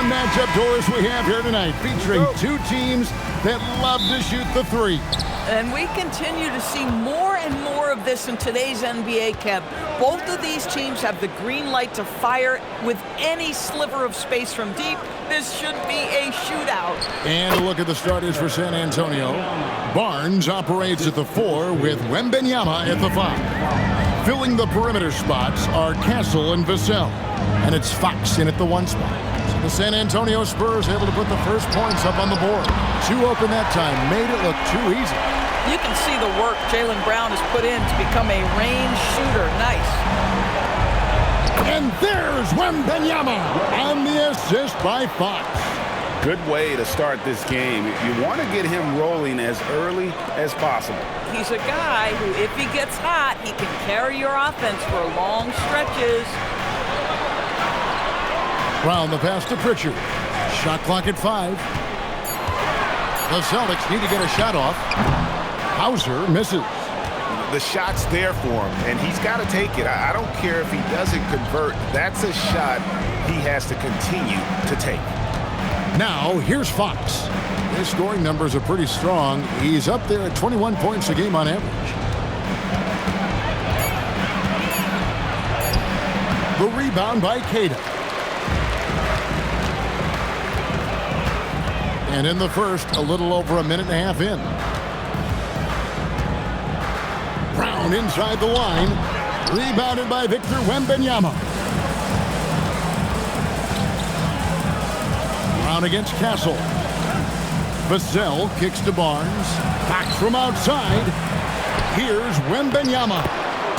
fun matchup doors we have here tonight, featuring two teams that love to shoot the three. And we continue to see more and more of this in today's NBA, Kev. Both of these teams have the green light to fire with any sliver of space from deep. This should be a shootout. And a look at the starters for San Antonio. Barnes operates at the 4 with Wembanyama at the 5. Filling the perimeter spots are Castle and Vassell. And it's Fox in at the 1 spot. So the San Antonio Spurs able to put the first points up on the board. 2 open that time, made it look too easy. You can see the work Jaylen Brown has put in to become a range shooter. Nice. And there's Wembanyama on the assist by Fox. Good way to start this game. You want to get him rolling as early as possible. He's a guy who, if he gets hot, he can carry your offense for long stretches. Brown the pass to Pritchard. Shot clock at 5. The Celtics need to get a shot off. Hauser misses. The shot's there for him, and he's got to take it. I don't care if he doesn't convert. That's a shot he has to continue to take. Now, here's Fox. His scoring numbers are pretty strong. He's up there at 21 points a game on average. The rebound by Queta. And in the first, a little over a minute and a half in. Brown inside the line. Rebounded by Victor Wembanyama. Brown against Castle. Vassell kicks to Barnes. Back from outside. Here's Wembanyama.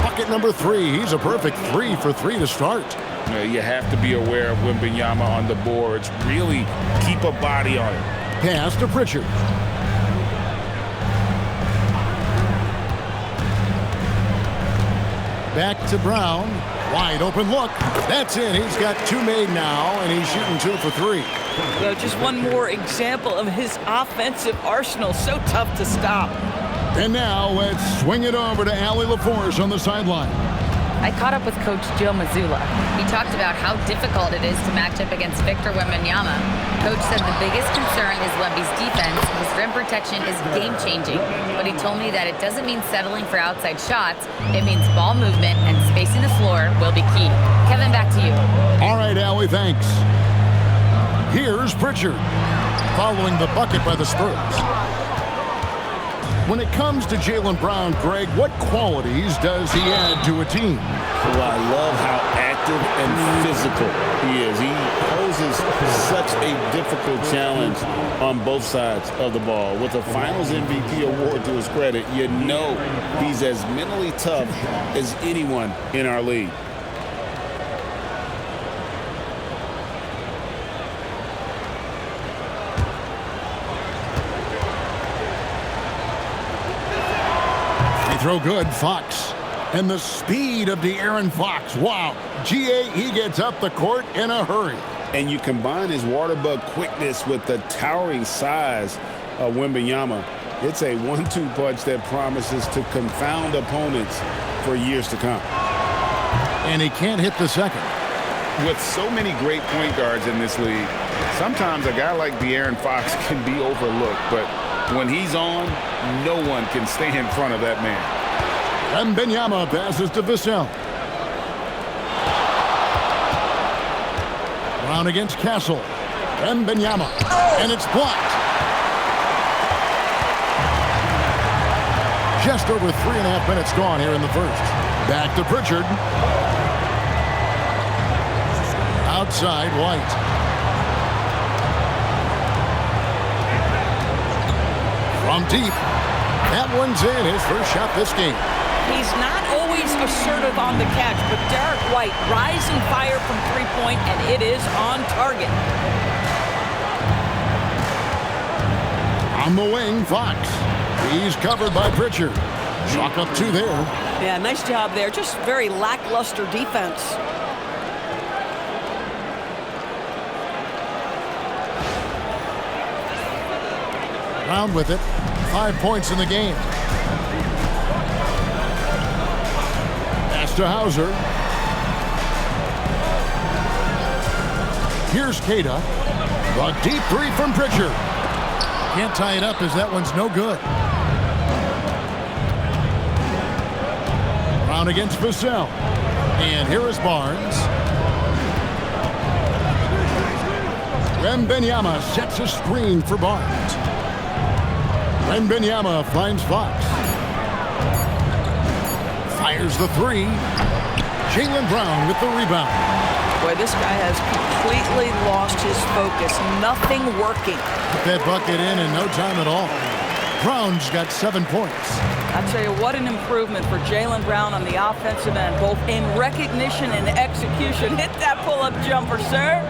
Bucket number 3. He's a perfect 3 for 3 to start. You have to be aware of Wembanyama on the boards. Really keep a body on it. Pass to Pritchard. Back to Brown. Wide open look. That's it. He's got 2 made now, and he's shooting 2 for 3. So just one more example of his offensive arsenal. So tough to stop. And now let's swing it over to Allie LaForce on the sideline. I caught up with Coach Joe Mazzulla. He talked about how difficult it is to match up against Victor Wembanyama. Coach said the biggest concern is Wemby's defense. His rim protection is game-changing, but he told me that it doesn't mean settling for outside shots. It means ball movement and spacing the floor will be key. Kevin, back to you. All right, Allie, thanks. Here's Pritchard, following the bucket by the Spurs. When it comes to Jaylen Brown, Greg, what qualities does he add to a team? Well, I love how active and physical he is. He poses such a difficult challenge on both sides of the ball. With a Finals MVP award to his credit, you know he's as mentally tough as anyone in our league. Throw good, Fox. And the speed of De'Aaron Fox. Wow. He gets up the court in a hurry. And you combine his water bug quickness with the towering size of Wembanyama. It's a 1-2 punch that promises to confound opponents for years to come. And he can't hit the second. With so many great point guards in this league, sometimes a guy like De'Aaron Fox can be overlooked, but when he's on, no one can stay in front of that man. Wembanyama passes to Vassell. Brown against Castle. Wembanyama. And it's blocked. Just over 3.5 minutes gone here in the first. Back to Pritchard. Outside, White. From deep. That one's in. His first shot this game. He's not always assertive on the catch, but Derrick White rising fire from three-point, and it is on target. On the wing, Fox. He's covered by Pritchard. Chalk up 2 there. Yeah, nice job there. Just very lackluster defense. Brown with it. 5 points in the game. Pass to Hauser. Here's Queta. A deep three from Pritchard. Can't tie it up as that one's no good. Brown against Vassell. And here is Barnes. Wembanyama sets a screen for Barnes. Wembanyama finds Fox. Fires the three. Jaylen Brown with the rebound. Boy, this guy has completely lost his focus. Nothing working. Put that bucket in no time at all. Brown's got 7 points. I tell you what, an improvement for Jaylen Brown on the offensive end, both in recognition and execution. Hit that pull-up jumper, sir.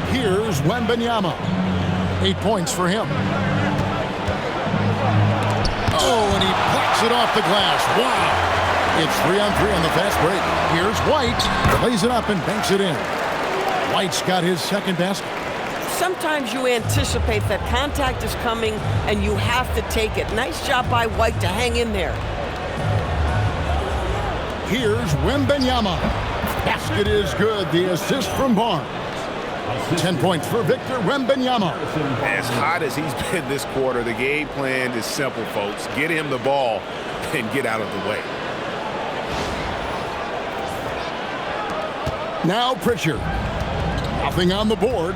Here's Wembanyama. 8 points for him. Oh, and he plucks it off the glass. Wow. It's 3-on-3 on the fast break. Here's White. Lays it up and banks it in. White's got his second basket. Sometimes you anticipate that contact is coming and you have to take it. Nice job by White to hang in there. Here's Wembanyama. Basket is good. The assist from Barnes. 10 points for Victor Wembanyama. As hot as he's been this quarter, the game plan is simple, folks. Get him the ball and get out of the way. Now Pritchard. Nothing on the board.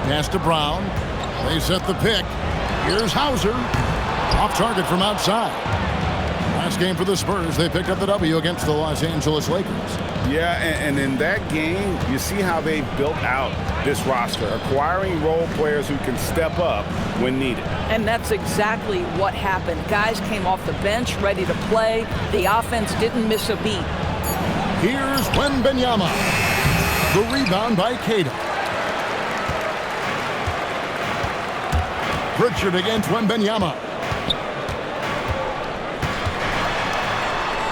Pass to Brown. They set the pick. Here's Hauser. Off target from outside. Last game for the Spurs, they picked up the W against the Los Angeles Lakers. Yeah, and in that game, you see how they built out this roster, acquiring role players who can step up when needed. And that's exactly what happened. Guys came off the bench ready to play. The offense didn't miss a beat. Here's Wembanyama. The rebound by Queta. Pritchard against Wembanyama.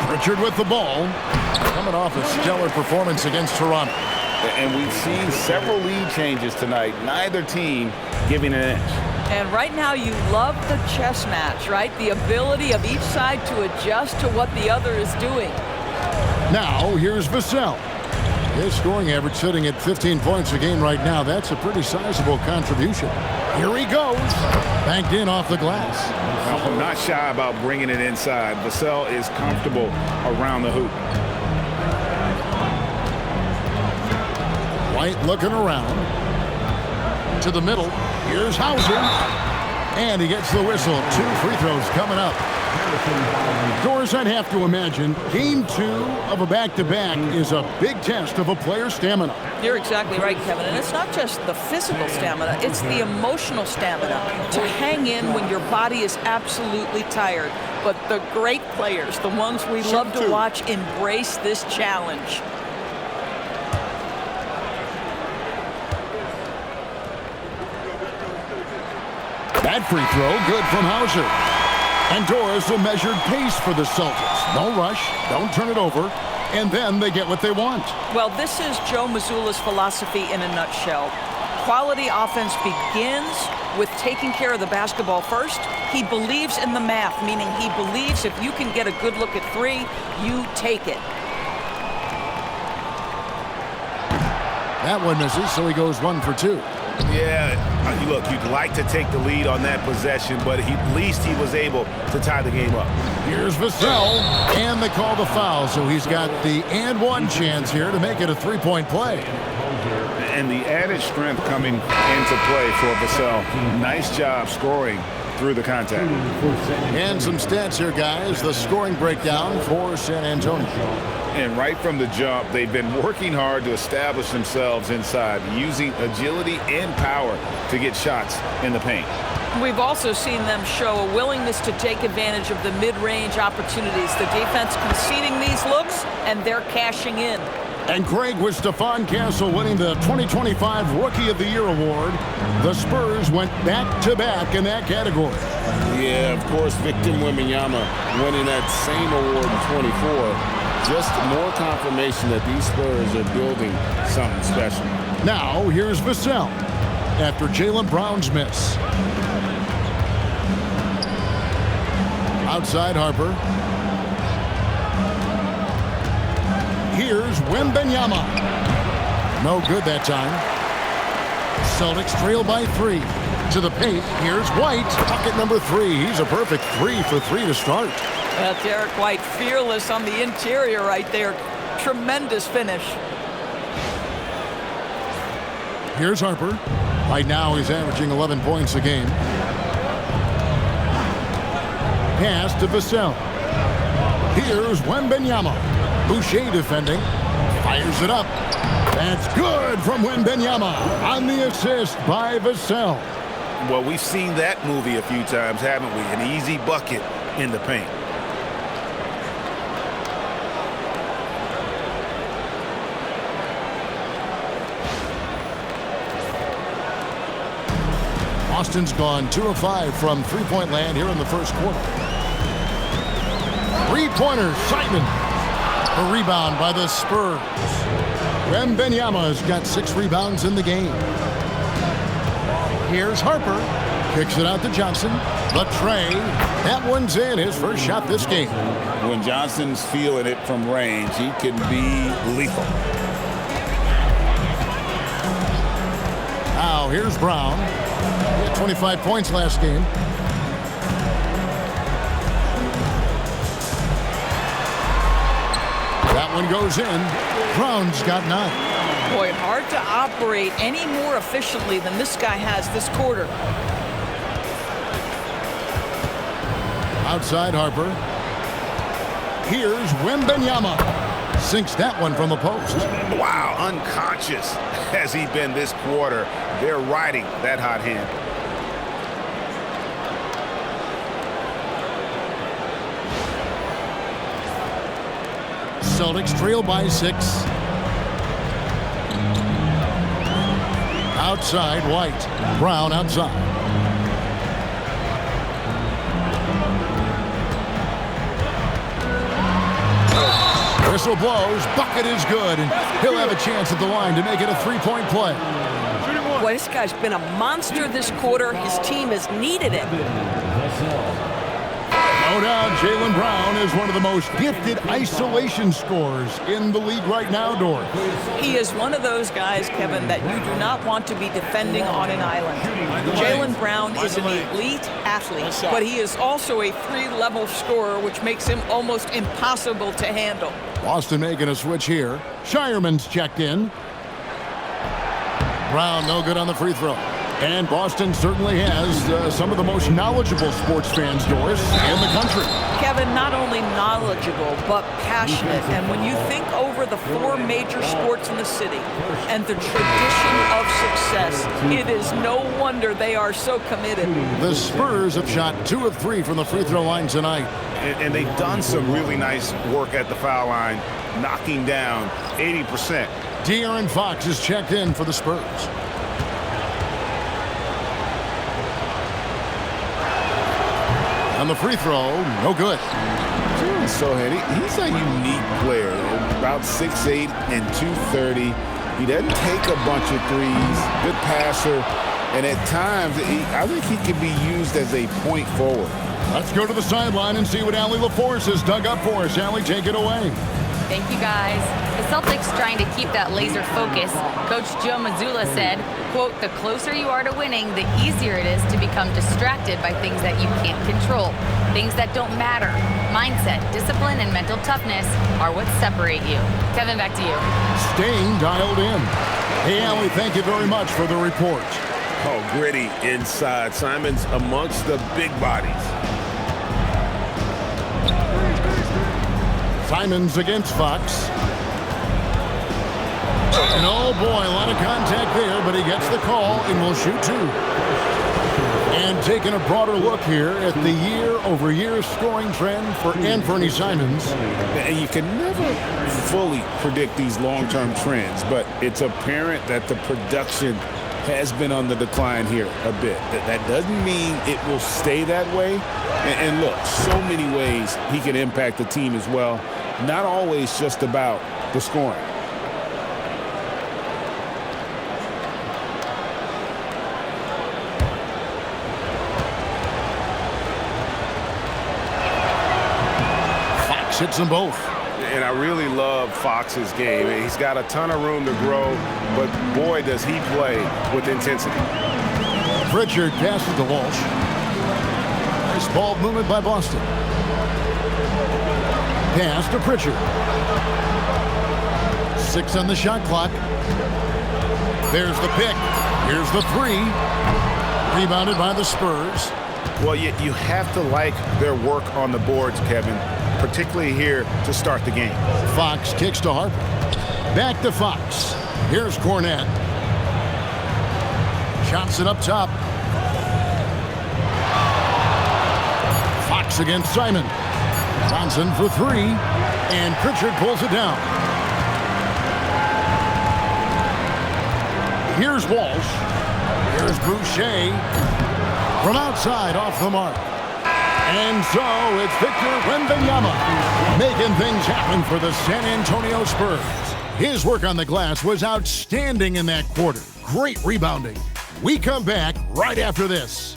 Pritchard with the ball. Coming off a stellar performance against Toronto. And we've seen several lead changes tonight. Neither team giving an inch. And right now you love the chess match, right? The ability of each side to adjust to what the other is doing. Now here's Vassell. His scoring average sitting at 15 points a game right now. That's a pretty sizable contribution. Here he goes. Banked in off the glass. I'm not shy about bringing it inside. Vassell is comfortable around the hoop. White looking around. To the middle. Here's Hauser. And he gets the whistle. 2 free throws coming up. Doors, I'd have to imagine game 2 of a back-to-back is a big test of a player's stamina. You're exactly right, Kevin. And it's not just the physical stamina, it's the emotional stamina to hang in when your body is absolutely tired. But the great players, the ones we love to watch, embrace this challenge. That free throw, good from Hauser. And Doris, a measured pace for the Celtics. No rush, don't turn it over, and then they get what they want. Well, this is Joe Mazzulla's philosophy in a nutshell. Quality offense begins with taking care of the basketball first. He believes in the math, meaning he believes if you can get a good look at 3, you take it. That one misses, so he goes 1 for 2. Yeah, look, you'd like to take the lead on that possession, but at least he was able to tie the game up. Here's Vassell, and they call the foul, so he's got the and one chance here to make it a 3-point play. And the added strength coming into play for Vassell. Nice job scoring through the contact. And some stats here, guys. The scoring breakdown for San Antonio. And right from the jump, they've been working hard to establish themselves inside, using agility and power to get shots in the paint. We've also seen them show a willingness to take advantage of the mid-range opportunities. The defense conceding these looks, and they're cashing in. And Craig, with Stephon winning the 2025 Rookie of the Year award, the Spurs went back-to-back in that category. Yeah, of course, Victor Wembanyama winning that same award in 24. Just more confirmation that these Spurs are building something special. Now, here's Vassell after Jaylen Brown's miss. Outside Harper. Here's Wembanyama. No good that time. Celtics trail by 3. To the paint, here's White. Bucket number 3. He's a perfect 3 for 3 to start. Well, Derrick White fearless on the interior right there. Tremendous finish. Here's Harper. Right now he's averaging 11 points a game. Pass to Vassell. Here's Wembanyama. Boucher defending. Fires it up. That's good from Wembanyama on the assist by Vassell. Well, we've seen that movie a few times, haven't we? An easy bucket in the paint. Boston's gone 2 of 5 from three-point land here in the first quarter. Three-pointer, Simon. A rebound by the Spurs. Wembanyama's got 6 rebounds in the game. Here's Harper. Kicks it out to Johnson. The tray. That one's in. His first shot this game. When Johnson's feeling it from range, he can be lethal. Now here's Brown. He had 25 points last game. That one goes in. Brown's got 9. Boy, hard to operate any more efficiently than this guy has this quarter. Outside Harper. Here's Wembanyama. Sinks that one from the post. Wow, unconscious has he been this quarter. They're riding that hot hand. Celtics trail by 6. Outside White. Brown outside. Whistle blows. Bucket is good, and he'll have a chance at the line to make it a 3-point play. Boy, this guy's been a monster this quarter. His team has needed it. No doubt, Jaylen Brown is one of the most gifted isolation scorers in the league right now, Doris. He is one of those guys, Kevin, that you do not want to be defending on an island. Jaylen Brown is an elite athlete, but he is also a 3-level scorer, which makes him almost impossible to handle. Boston making a switch here. Shireman's checked in. Brown no good on the free throw. And Boston certainly has some of the most knowledgeable sports fans, Doris, in the country. Kevin, not only knowledgeable, but passionate. And when you think over the 4 major sports in the city and the tradition of success, it is no wonder they are so committed. The Spurs have shot 2 of 3 from the free throw line tonight. And they've done some really nice work at the foul line, knocking down 80%. De'Aaron Fox is checked in for the Spurs. On the free throw, no good. So he's a unique player. About 6'8" and 230. He doesn't take a bunch of threes. Good passer. And at times, I think he can be used as a point forward. Let's go to the sideline and see what Allie LaForce has dug up for us. Allie, take it away. Thank you, guys. The Celtics trying to keep that laser focus. Coach Joe Mazzulla said, quote, "The closer you are to winning, the easier it is to become distracted by things that you can't control, things that don't matter. Mindset, discipline, and mental toughness are what separate you." Kevin, back to you. Staying dialed in. Hey, Allie, thank you very much for the report. Oh, gritty inside. Simon's amongst the big bodies. Simons against Fox. And oh boy, a lot of contact there, but he gets the call and will shoot 2. And taking a broader look here at the year-over-year scoring trend for Anfernee Simons. And you can never fully predict these long-term trends, but it's apparent that the production has been on the decline here a bit. That doesn't mean it will stay that way. And look, so many ways he can impact the team as well. Not always just about the scoring. Fox hits them both. And I really love Fox's game. He's got a ton of room to grow, but boy, does he play with intensity. Pritchard passes to Walsh. Nice ball movement by Boston. Pass to Pritchard. 6 on the shot clock. There's the pick. Here's the 3. Rebounded by the Spurs. Well, you have to like their work on the boards, Kevin, particularly here to start the game. Fox kicks to Harper. Back to Fox. Here's Cornette. Johnson up top. Fox against Simon. Johnson for 3. And Pritchard pulls it down. Here's Walsh. Here's Boucher. From outside, off the mark. And so it's Victor Wembanyama making things happen for the San Antonio Spurs. His work on the glass was outstanding in that quarter. Great rebounding. We come back right after this.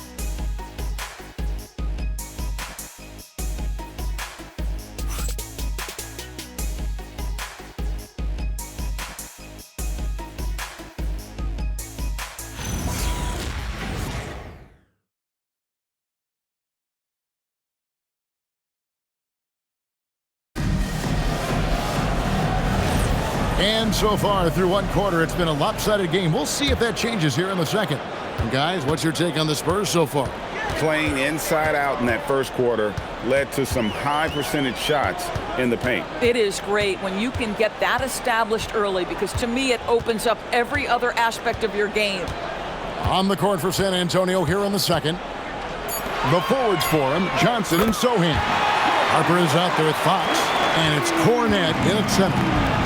And so far through one quarter, it's been a lopsided game. We'll see if that changes here in the second. And guys, what's your take on the Spurs so far? Playing inside out in that first quarter led to some high percentage shots in the paint. It is great when you can get that established early, because to me it opens up every other aspect of your game. On the court for San Antonio here in the second. The forwards for him, Johnson and Sohan. Harper is out there with Fox, and it's Cornette in at center.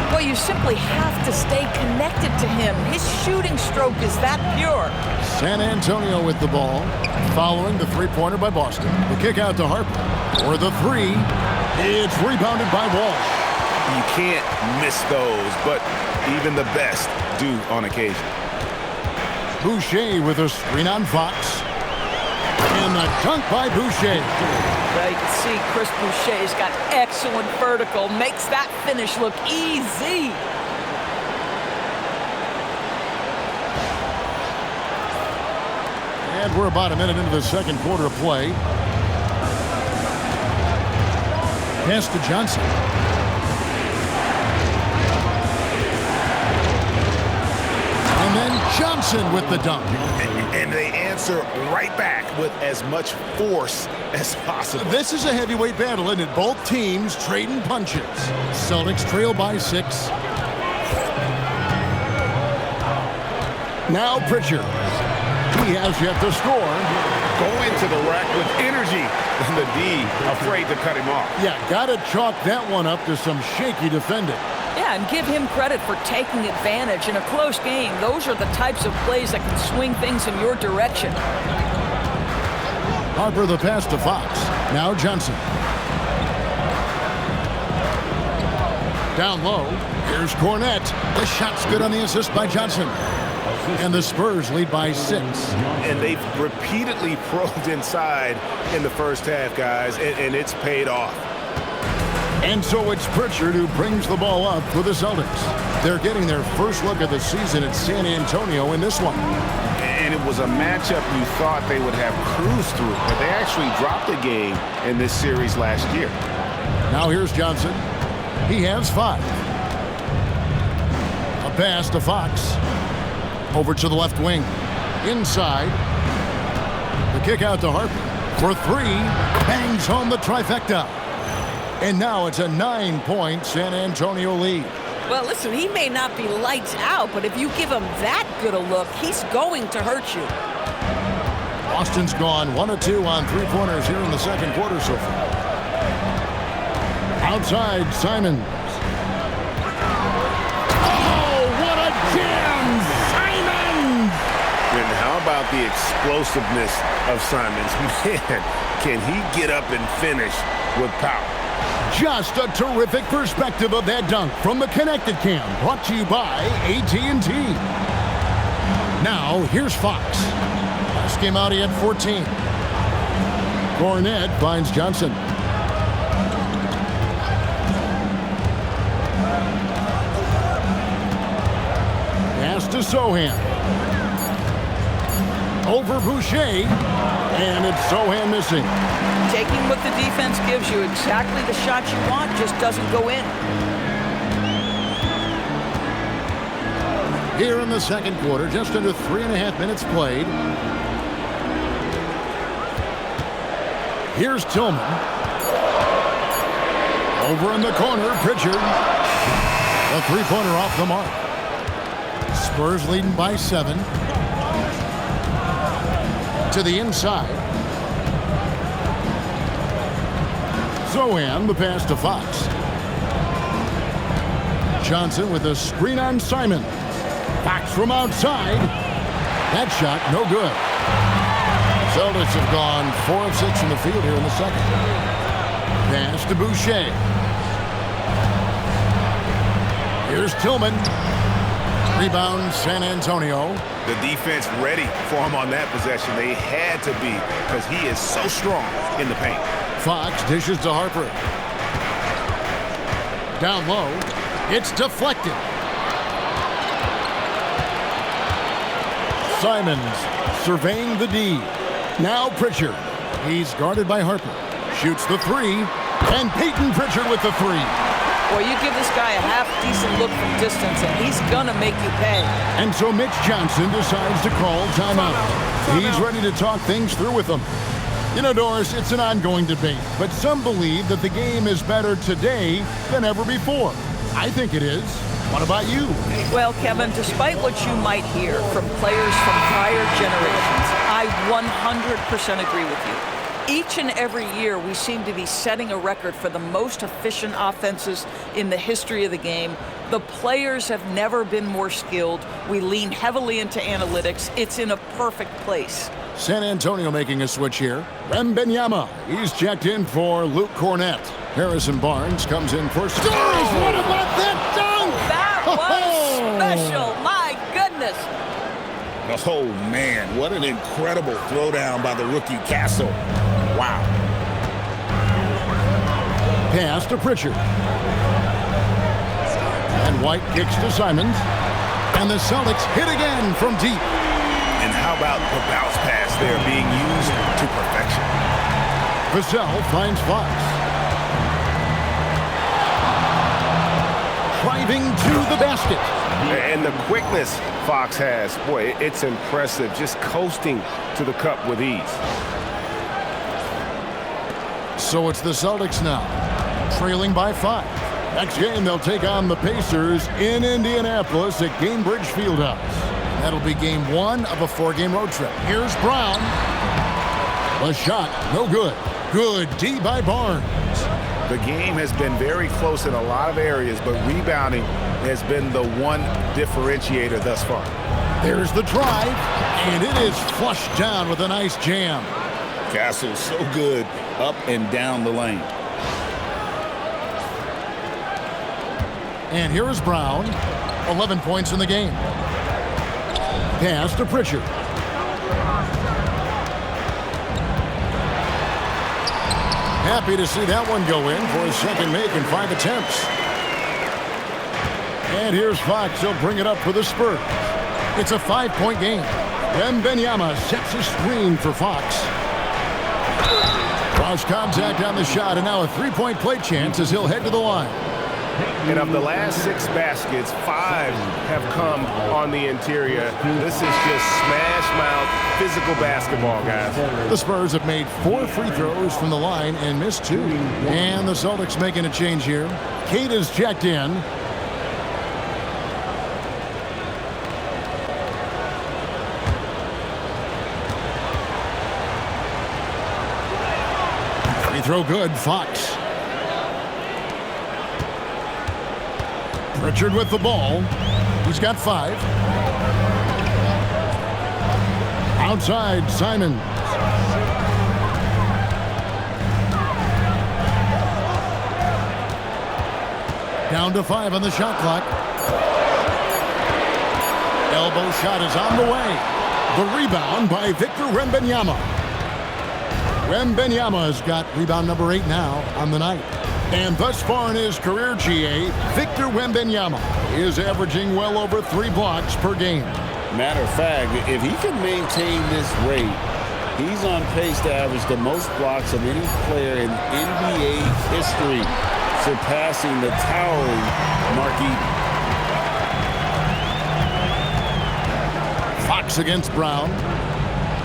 Well, you simply have to stay connected to him. His shooting stroke is that pure. San Antonio with the ball, following the three-pointer by Boston. The kick out to Harper. For the 3, it's rebounded by Walsh. You can't miss those, but even the best do on occasion. Boucher with a screen on Fox. And the dunk by Boucher. Well, you can see Chris Boucher's got excellent vertical. Makes that finish look easy. And we're about a minute into the second quarter of play. Pass to Johnson. And then Johnson with the dunk. And they answer right back with as much force as possible. This is a heavyweight battle, isn't it? Both teams trading punches. Celtics trail by 6. Now Pritchard. He has yet to score. Going to the rack with energy. And the D afraid to cut him off. Yeah, got to chalk that one up to some shaky defending. Yeah, and give him credit for taking advantage in a close game. Those are the types of plays that can swing things in your direction. Harper the pass to Fox. Now Johnson. Down low. Here's Cornette. The shot's good on the assist by Johnson. And the Spurs lead by 6. And they've repeatedly probed inside in the first half, guys, and it's paid off. And so it's Pritchard who brings the ball up for the Celtics. They're getting their first look of the season at San Antonio in this one. And it was a matchup you thought they would have cruised through, but they actually dropped a game in this series last year. Now here's Johnson. He has 5. A pass to Fox. Over to the left wing. Inside. The kick out to Harper. For 3. Bangs home the trifecta. And now it's a 9-point San Antonio lead. Well, listen, he may not be lights out, but if you give him that good a look, he's going to hurt you. Boston's gone 1 of 2 on 3-pointers here in the second quarter so far. Outside, Simon. Oh, what a jam! Simon! And how about the explosiveness of Simons? Man, can he get up and finish with power? Just a terrific perspective of that dunk from the Connected Cam, brought to you by AT&T. Now, here's Fox. Last game out, he had 14. Cornette finds Johnson. Pass to Sohan. Over Boucher. And it's Sohan missing. Taking what the defense gives you, exactly the shot you want, just doesn't go in. Here in the second quarter, just under 3.5 minutes played. Here's Tillman. Over in the corner, Pritchard. A three-pointer off the mark. Spurs leading by 7. To the inside. Sohan, the pass to Fox. Johnson with a screen on Simon. Fox from outside. That shot, no good. Celtics have gone 4 of 6 in the field here in the second. Pass to Boucher. Here's Tillman. Rebound, San Antonio. The defense ready for him on that possession. They had to be because he is so strong in the paint. Fox dishes to Harper. Down low. It's deflected. Simons surveying the D. Now Pritchard. He's guarded by Harper. Shoots the three. And Peyton Pritchard with the three. Well, you give this guy a half-decent look from distance, and he's going to make you pay. And so Mitch Johnson decides to call timeout. He's ready to talk things through with them. You know, Doris, it's an ongoing debate, but some believe that the game is better today than ever before. I think it is. What about you? Well, Kevin, despite what you might hear from players from prior generations, I 100% agree with you. Each and every year, we seem to be setting a record for the most efficient offenses in the history of the game. The players have never been more skilled. We lean heavily into analytics. It's in a perfect place. San Antonio making a switch here. Wembanyama, he's checked in for Luke Cornett. Harrison Barnes comes in for Spurs. What about that dunk? That was special. My goodness. Oh, man, what an incredible throwdown by the rookie Castle. Wow. Pass to Pritchard. And White kicks to Simons. And the Celtics hit again from deep. And how about the bounce pass there being used to perfection? Vassell finds Fox. Driving to the basket. And the quickness Fox has, boy, it's impressive. Just coasting to the cup with ease. So it's the Celtics now, trailing by 5. Next game, they'll take on the Pacers in Indianapolis at Gainbridge Fieldhouse. That'll be game 1 of a 4-game road trip. Here's Brown. The shot, no good. Good D by Barnes. The game has been very close in a lot of areas, but rebounding has been the one differentiator thus far. There's the drive, and it is flushed down with a nice jam. Castle so good up and down the lane. And here is Brown, 11 points in the game. Pass to Pritchard. Happy to see that one go in for his second make in 5 attempts. And here's Fox. He'll bring it up for the Spurs. It's a 5-point game. Wembanyama sets a screen for Fox. Cross contact on the shot, and now a 3-point play chance as he'll head to the line. And of the last 6 baskets, 5 have come on the interior. This is just smash mouth physical basketball, guys. The Spurs have made 4 free throws from the line and missed 2. And the Celtics making a change here. Queta's checked in. Free throw good, Fox. Pritchard with the ball. He's got 5. Outside, Simon. Down to 5 on the shot clock. Elbow shot is on the way. The rebound by Victor Wembanyama. Wembanyama has got rebound number 8 now on the night. And thus far in his career, GA, Victor Wembanyama is averaging well over 3 blocks per game. Matter of fact, if he can maintain this rate, he's on pace to average the most blocks of any player in NBA history, surpassing the towering Marquis. Fox against Brown.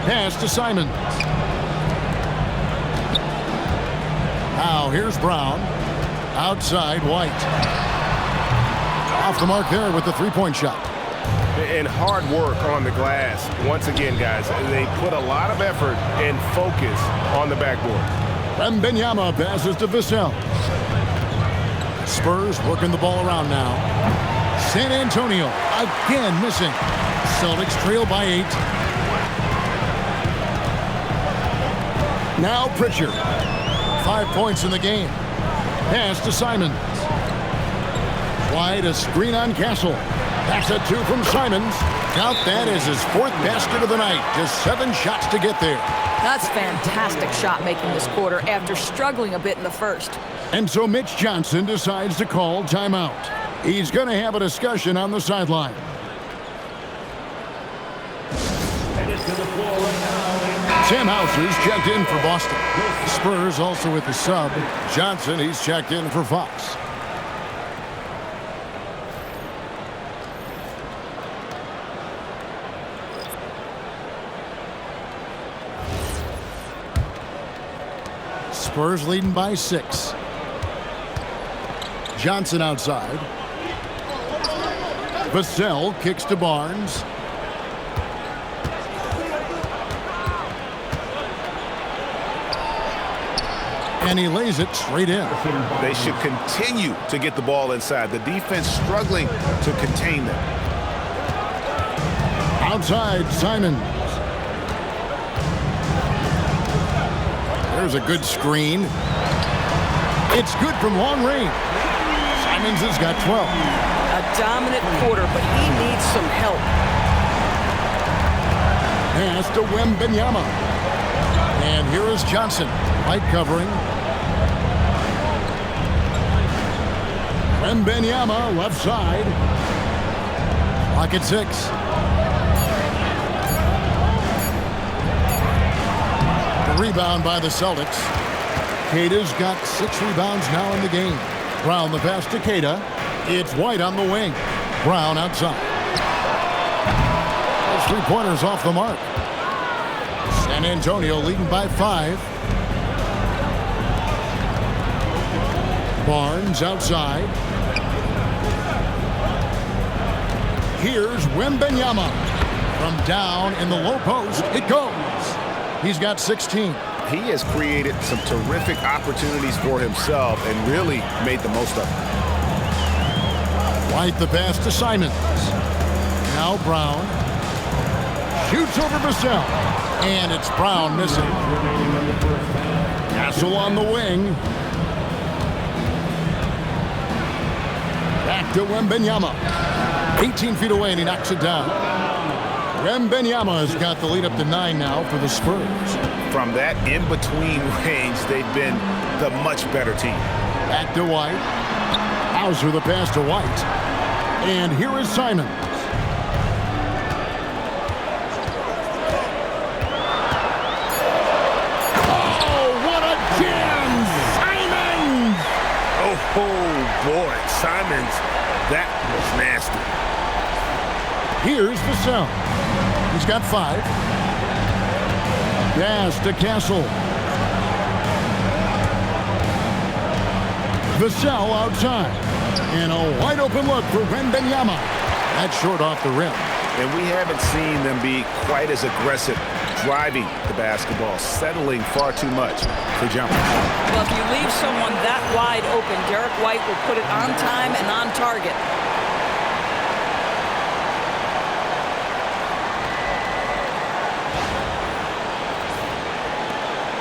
Pass to Simons. Now here's Brown. Outside White. Off the mark there with the three-point shot. And hard work on the glass. Once again, guys, they put a lot of effort and focus on the backboard. Wembanyama passes to Vassell. Spurs working the ball around now. San Antonio again missing. Celtics trail by 8. Now Pritchard. 5 points in the game. Pass to Simons. Wide, a screen on Castle. That's a 2 from Simons. Count that as his 4th basket of the night. Just 7 shots to get there. That's fantastic shot making this quarter after struggling a bit in the first. And so Mitch Johnson decides to call timeout. He's going to have a discussion on the sideline. Sam Hauser's checked in for Boston. Spurs also with the sub. Johnson, he's checked in for Fox. Spurs leading by 6. Johnson outside. Vassell kicks to Barnes. And he lays it straight in. They should continue to get the ball inside. The defense struggling to contain them. Outside, Simons. There's a good screen. It's good from long range. Simons has got 12. A dominant quarter, but he needs some help. Pass to Wembanyama. And here is Johnson. White covering. Wembanyama left side. Clock at 6. The rebound by the Celtics. Queta's got 6 rebounds now in the game. Brown the pass to Queta. It's White on the wing. Brown outside. Those 3-pointers off the mark. San Antonio leading by 5. Barnes outside. Here's Wembanyama. From down in the low post, it goes. He's got 16. He has created some terrific opportunities for himself and really made the most of it. White the pass to Simons. Now Brown. Shoots over Vassell. And it's Brown missing. Vassell on the wing. Back to Wembanyama. 18 feet away and he knocks it down. Wembanyama has got the lead up to 9 now for the Spurs. From that in-between range, they've been the much better team. Back to White. Hauser the pass to White. And here is Simons. Oh, what a jam! Simons! Oh, boy. Simons, that was nasty. Here's Vassell. He's got 5. Pass to Castle. Vassell outside. And a wide open look for Wembanyama. That's short off the rim. And we haven't seen them be quite as aggressive driving the basketball, settling far too much for jumpers. Well, if you leave someone that wide open, Derrick White will put it on time and on target.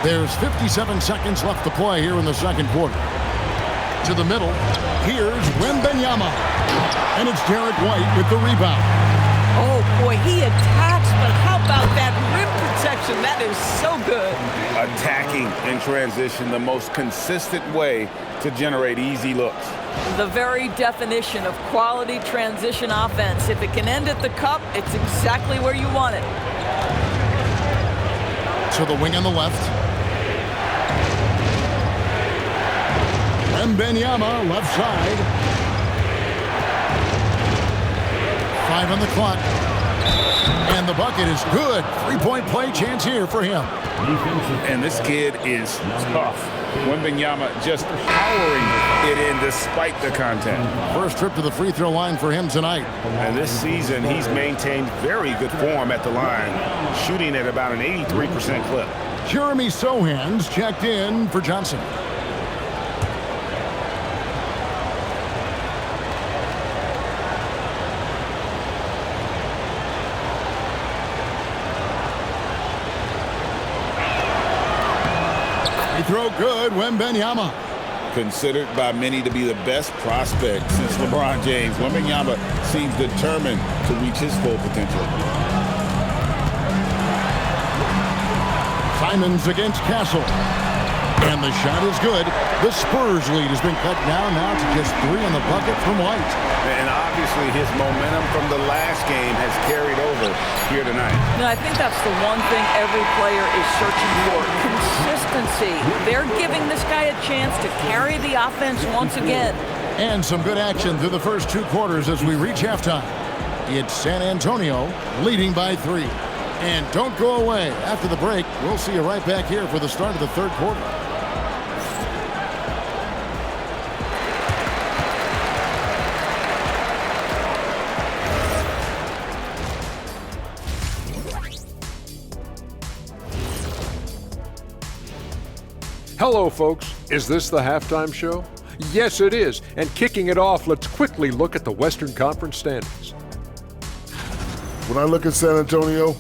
There's 57 seconds left to play here in the second quarter. To the middle, here's Wembanyama. And it's Derrick White with the rebound. Oh, Boy, he attacks, but how about that rim protection? That is so good. Attacking in transition, the most consistent way to generate easy looks. The very definition of quality transition offense. If it can end at the cup, it's exactly where you want it. To the wing on the left. Wembanyama, left side. 5 on the clock. And the bucket is good. 3-point play chance here for him. And this kid is tough. Wembanyama just powering it in despite the contact. First trip to the free throw line for him tonight. And this season, he's maintained very good form at the line, shooting at about an 83% clip. Jeremy Sohan's checked in for Johnson. Throw good, Wembanyama. Considered by many to be the best prospect since LeBron James, Wembanyama seems determined to reach his full potential. Simons against Castle. And the shot is good. The Spurs lead has been cut down now to just 3 on the bucket from White. And obviously his momentum from the last game has carried over here tonight. No, I think that's the one thing every player is searching for. Consistency. They're giving this guy a chance to carry the offense once again. And some good action through the first 2 quarters as we reach halftime. It's San Antonio leading by 3. And don't go away. After the break, we'll see you right back here for the start of the 3rd quarter. Hello, folks. Is this the halftime show? Yes, it is. And kicking it off, let's quickly look at the Western Conference standings. When I look at San Antonio,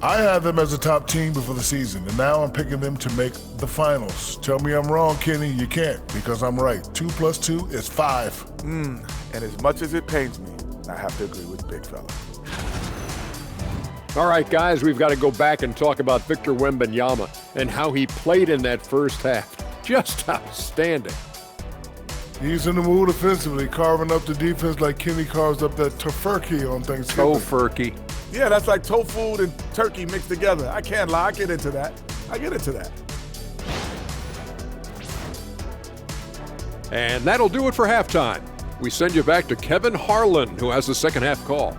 I had them as a top team before the season, and now I'm picking them to make the finals. Tell me I'm wrong, Kenny. You can't, because I'm right. 2 + 2 is 5. And as much as it pains me, I have to agree with Big Fella. All right, guys, we've got to go back and talk about Victor Wembanyama and how he played in that first half. Just outstanding. He's in the mood offensively, carving up the defense like Kenny carves up that tofurkey on Thanksgiving. Tofurkey. Yeah, that's like tofu and turkey mixed together. I can't lie, I get into that. And that'll do it for halftime. We send you back to Kevin Harlan, who has the second half call.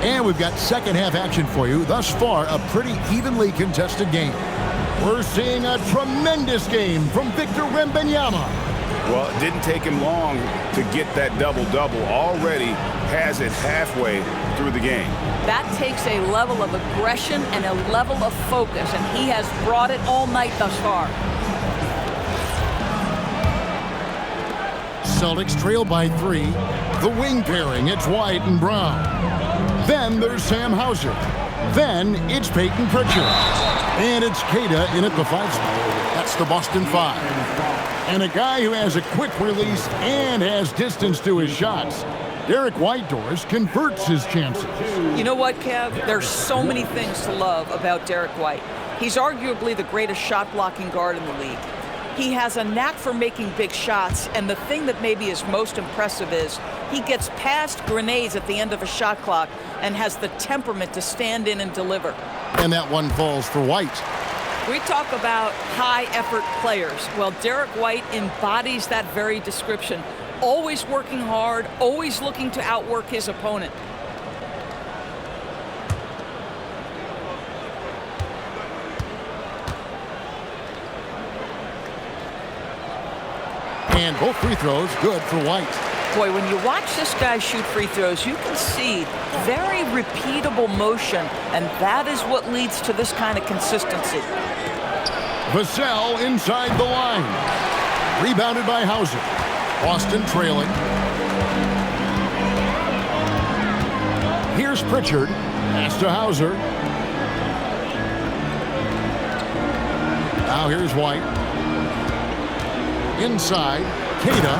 And we've got second half action for you. Thus far, a pretty evenly contested game. We're seeing a tremendous game from Victor Wembanyama. Well, it didn't take him long to get that double-double. Already has it halfway through the game. That takes a level of aggression and a level of focus, and he has brought it all night thus far. Celtics trail by 3. The wing pairing, it's White and Brown. Then there's Sam Hauser. Then it's Peyton Pritchard. And it's Queta in at the 5 spot. That's the Boston 5. And a guy who has a quick release and has distance to his shots. Derrick Whitehorse converts his chances. You know what, Kev? There's so many things to love about Derrick White. He's arguably the greatest shot-blocking guard in the league. He has a knack for making big shots, and the thing that maybe is most impressive is he gets past grenades at the end of a shot clock and has the temperament to stand in and deliver. And that one falls for White. We talk about high-effort players. Well, Derrick White embodies that very description. Always working hard, always looking to outwork his opponent. And both free throws good for White. Boy, when you watch this guy shoot free throws, you can see very repeatable motion, and that is what leads to this kind of consistency. Vassell inside the line. Rebounded by Hauser. Boston trailing. Here's Pritchard. Pass to Hauser. Now here's White. Inside, Queta.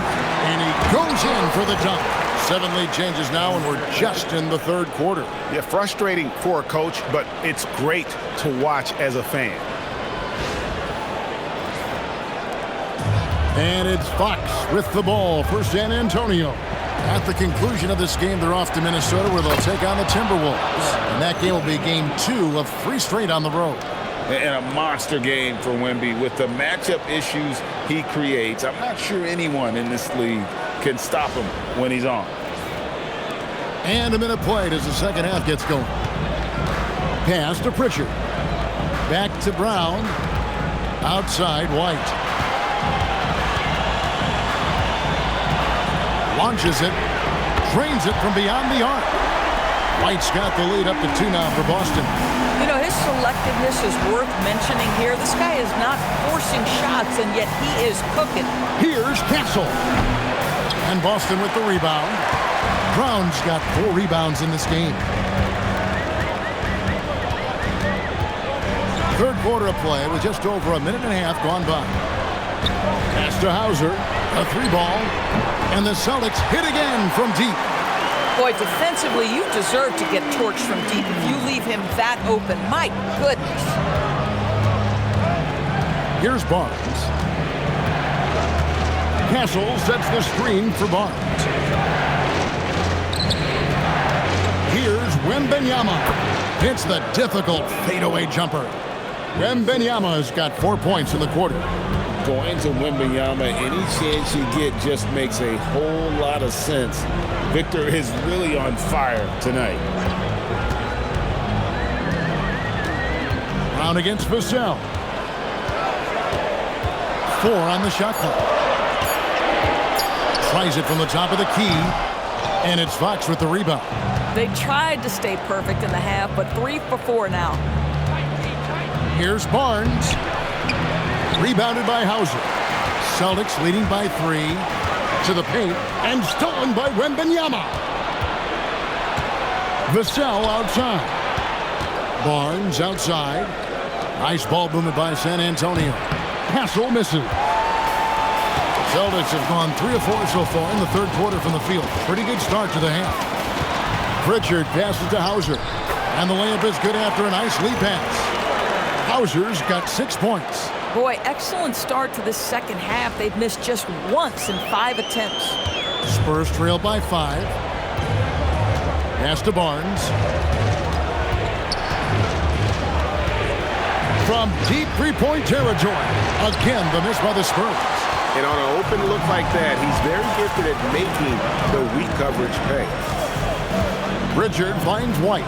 And he goes in for the dunk. 7 lead changes now, and we're just in the third quarter. Yeah, frustrating for a coach, but it's great to watch as a fan. And it's Fox with the ball for San Antonio. At the conclusion of this game, they're off to Minnesota, where they'll take on the Timberwolves. And that game will be game 2 of 3 straight on the road. And a monster game for Wemby with the matchup issues he creates. I'm not sure anyone in this league can stop him when he's on. And a minute played as the second half gets going. Pass to Pritchard. Back to Brown. Outside, White. Launches it. Drains it from beyond the arc. White's got the lead up to 2 now for Boston. You know, his selectiveness is worth mentioning here. This guy is not forcing shots, and yet he is cooking. Here's Vassell. And Boston with the rebound. Brown's got 4 rebounds in this game. Third quarter of play with just over a minute and a half gone by. Pass to Hauser. A 3-ball. And the Celtics hit again from deep. Boy, defensively, you deserve to get torched from deep if you leave him that open. My goodness. Here's Barnes. Vassell sets the screen for Barnes. Here's Wembanyama. Hits the difficult fadeaway jumper. Wembanyama's got 4 points in the quarter. Going to Wembanyama, any chance you get just makes a whole lot of sense. Victor is really on fire tonight. Brown against Vassell. 4 on the shot clock. Tries it from the top of the key. And it's Fox with the rebound. They tried to stay perfect in the half, but 3 for 4 now. Here's Barnes. Rebounded by Hauser. Celtics leading by 3 to the paint and stolen by Wembanyama. Vassell outside. Barnes outside. Nice ball movement by San Antonio. Vassell misses. Celtics have gone 3 of 4 so far in the third quarter from the field. Pretty good start to the half. Pritchard passes to Hauser. And the layup is good after a nice lead pass. Hauser's got 6 points. Boy, excellent start to this second half. They've missed just once in 5 attempts. Spurs trail by 5. Pass to Barnes. From deep 3-point territory. Again, the miss by the Spurs. And on an open look like that, he's very gifted at making the weak coverage pay. Pritchard finds White.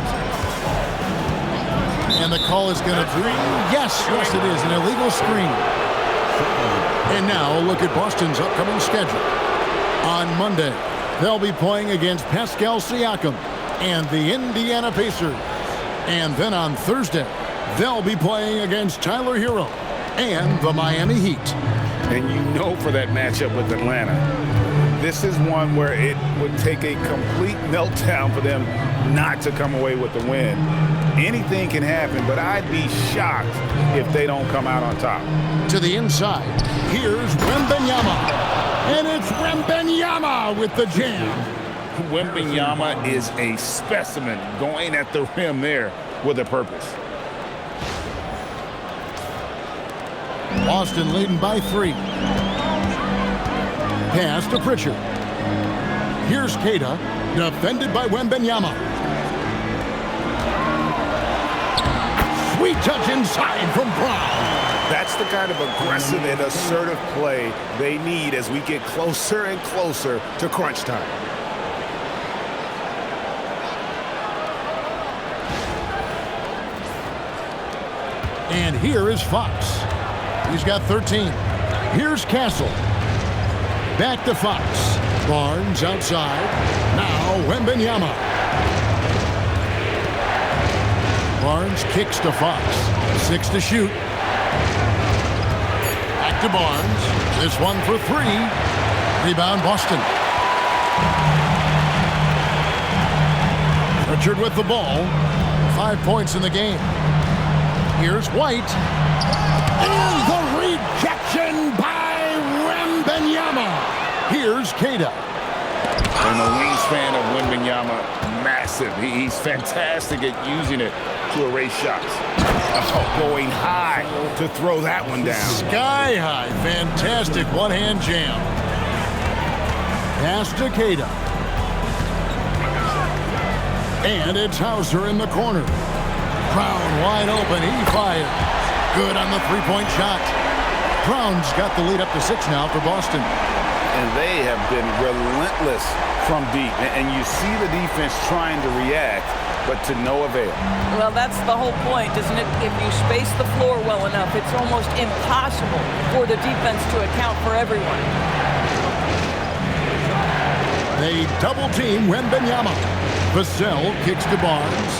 And the call is going to be, yes, it is, an illegal screen. And now look at Boston's upcoming schedule. On Monday, they'll be playing against Pascal Siakam and the Indiana Pacers. And then on Thursday, they'll be playing against Tyler Hero and the Miami Heat. And you know for that matchup with Atlanta, this is one where it would take a complete meltdown for them not to come away with the win. Anything can happen, but I'd be shocked if they don't come out on top. To the inside, here's Wembanyama. And it's Wembanyama with the jam. Wembanyama is a specimen going at the rim there with a purpose. Boston leading by 3. Pass to Pritchard. Here's Queta, defended by Wembanyama. Sweet touch inside from Brown. That's the kind of aggressive and assertive play they need as we get closer and closer to crunch time. And here is Fox. He's got 13. Here's Vassell. Back to Fox. Barnes outside. Now Wembanyama. Barnes kicks to Fox. 6 to shoot. Back to Barnes. This one for 3. Rebound Boston. Pritchard with the ball. 5 points in the game. Here's White. And the rejection by Wembanyama. Here's Queta. And the wingspan of Wembanyama, massive. He's fantastic at using it to erase shots. Oh, going high to throw that one down. Sky high. Fantastic one-hand jam. Pass to Queta. And it's Hauser in the corner. Brown wide open. He fires. Good on the three-point shot. Brown's got the lead up to 6 now for Boston. And they have been relentless from deep. And you see the defense trying to react, but to no avail. Well, that's the whole point, isn't it? If you space the floor well enough, it's almost impossible for the defense to account for everyone. They double-team Wembanyama. Vassell kicks to Barnes.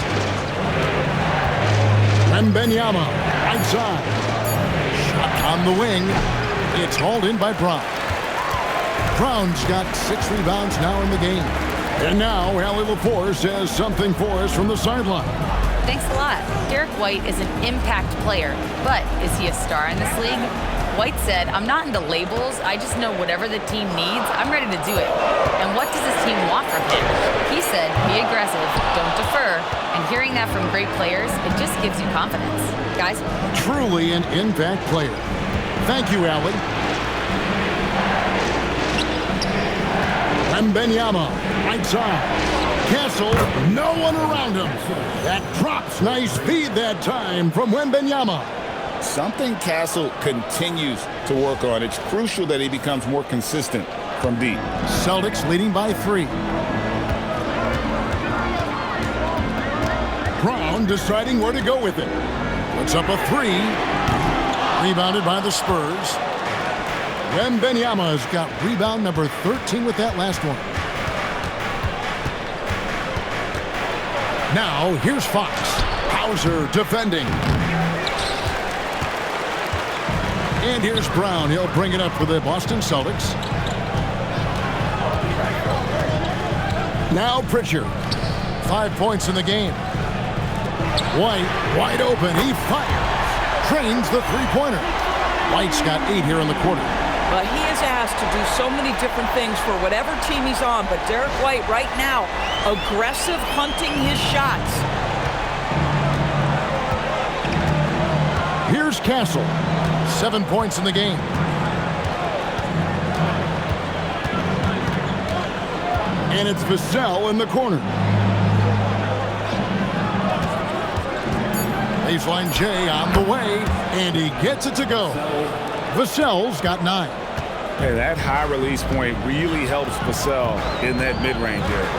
Wembanyama, right side. Shot on the wing. It's hauled in by Brown. Brown's got 6 rebounds now in the game. And now, Allie LaForce says something for us from the sideline. Thanks a lot. Derrick White is an impact player, but is he a star in this league? White said, "I'm not into labels. I just know whatever the team needs, I'm ready to do it. And what does this team want from him?" He said, "Be aggressive, don't defer." And hearing that from great players, it just gives you confidence. Guys? Truly an impact player. Thank you, Allie. Wembanyama, right side. Castle, no one around him. That drops. Nice feed that time from Wembanyama. Something Castle continues to work on. It's crucial that he becomes more consistent from deep. Celtics leading by 3. Brown deciding where to go with it. Puts up a 3. Rebounded by the Spurs. Wembanyama's got rebound number 13 with that last one. Now, here's Fox. Hauser defending. And here's Brown. He'll bring it up for the Boston Celtics. Now Pritchard. 5 points in the game. White, wide open. He fires. Trains the three-pointer. White's got 8 here in the quarter. Well, he is asked to do so many different things for whatever team he's on, but Derrick White right now, aggressive hunting his shots. Here's Castle. 7 points in the game. And it's Vassell in the corner. Baseline J on the way, and he gets it to go. Vassell's got 9. Hey, that high release point really helps Vassell in that mid-range area.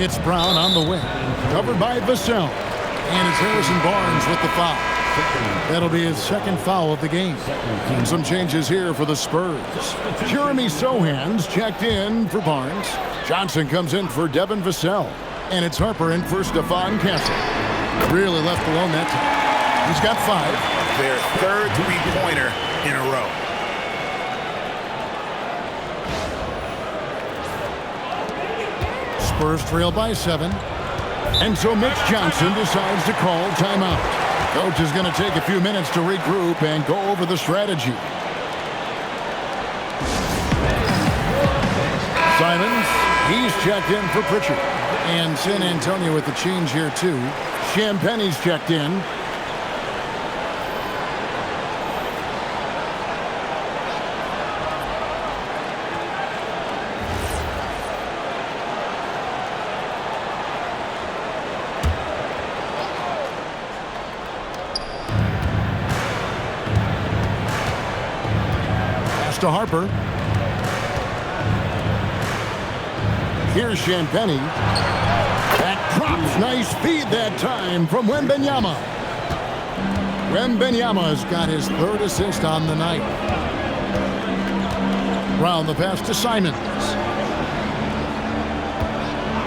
It's Brown on the wing, covered by Vassell. And it's Harrison Barnes with the foul. That'll be his 2nd foul of the game. And some changes here for the Spurs. Jeremy Sohan's checked in for Barnes. Johnson comes in for Devin Vassell. And it's Harper in for Stephon Castle. Really left alone that time. He's got 5. Their 3rd three-pointer in a row. Spurs trail by 7. And so Mitch Johnson decides to call timeout. Coach is going to take a few minutes to regroup and go over the strategy. Simons, he's checked in for Pritchard. And San Antonio with the change here too. Champagne's checked in. To Harper. Here's Champagnie. That drops. Nice feed that time from Wembanyama. Wembanyama's got his 3rd assist on the night. Round the pass to Simons.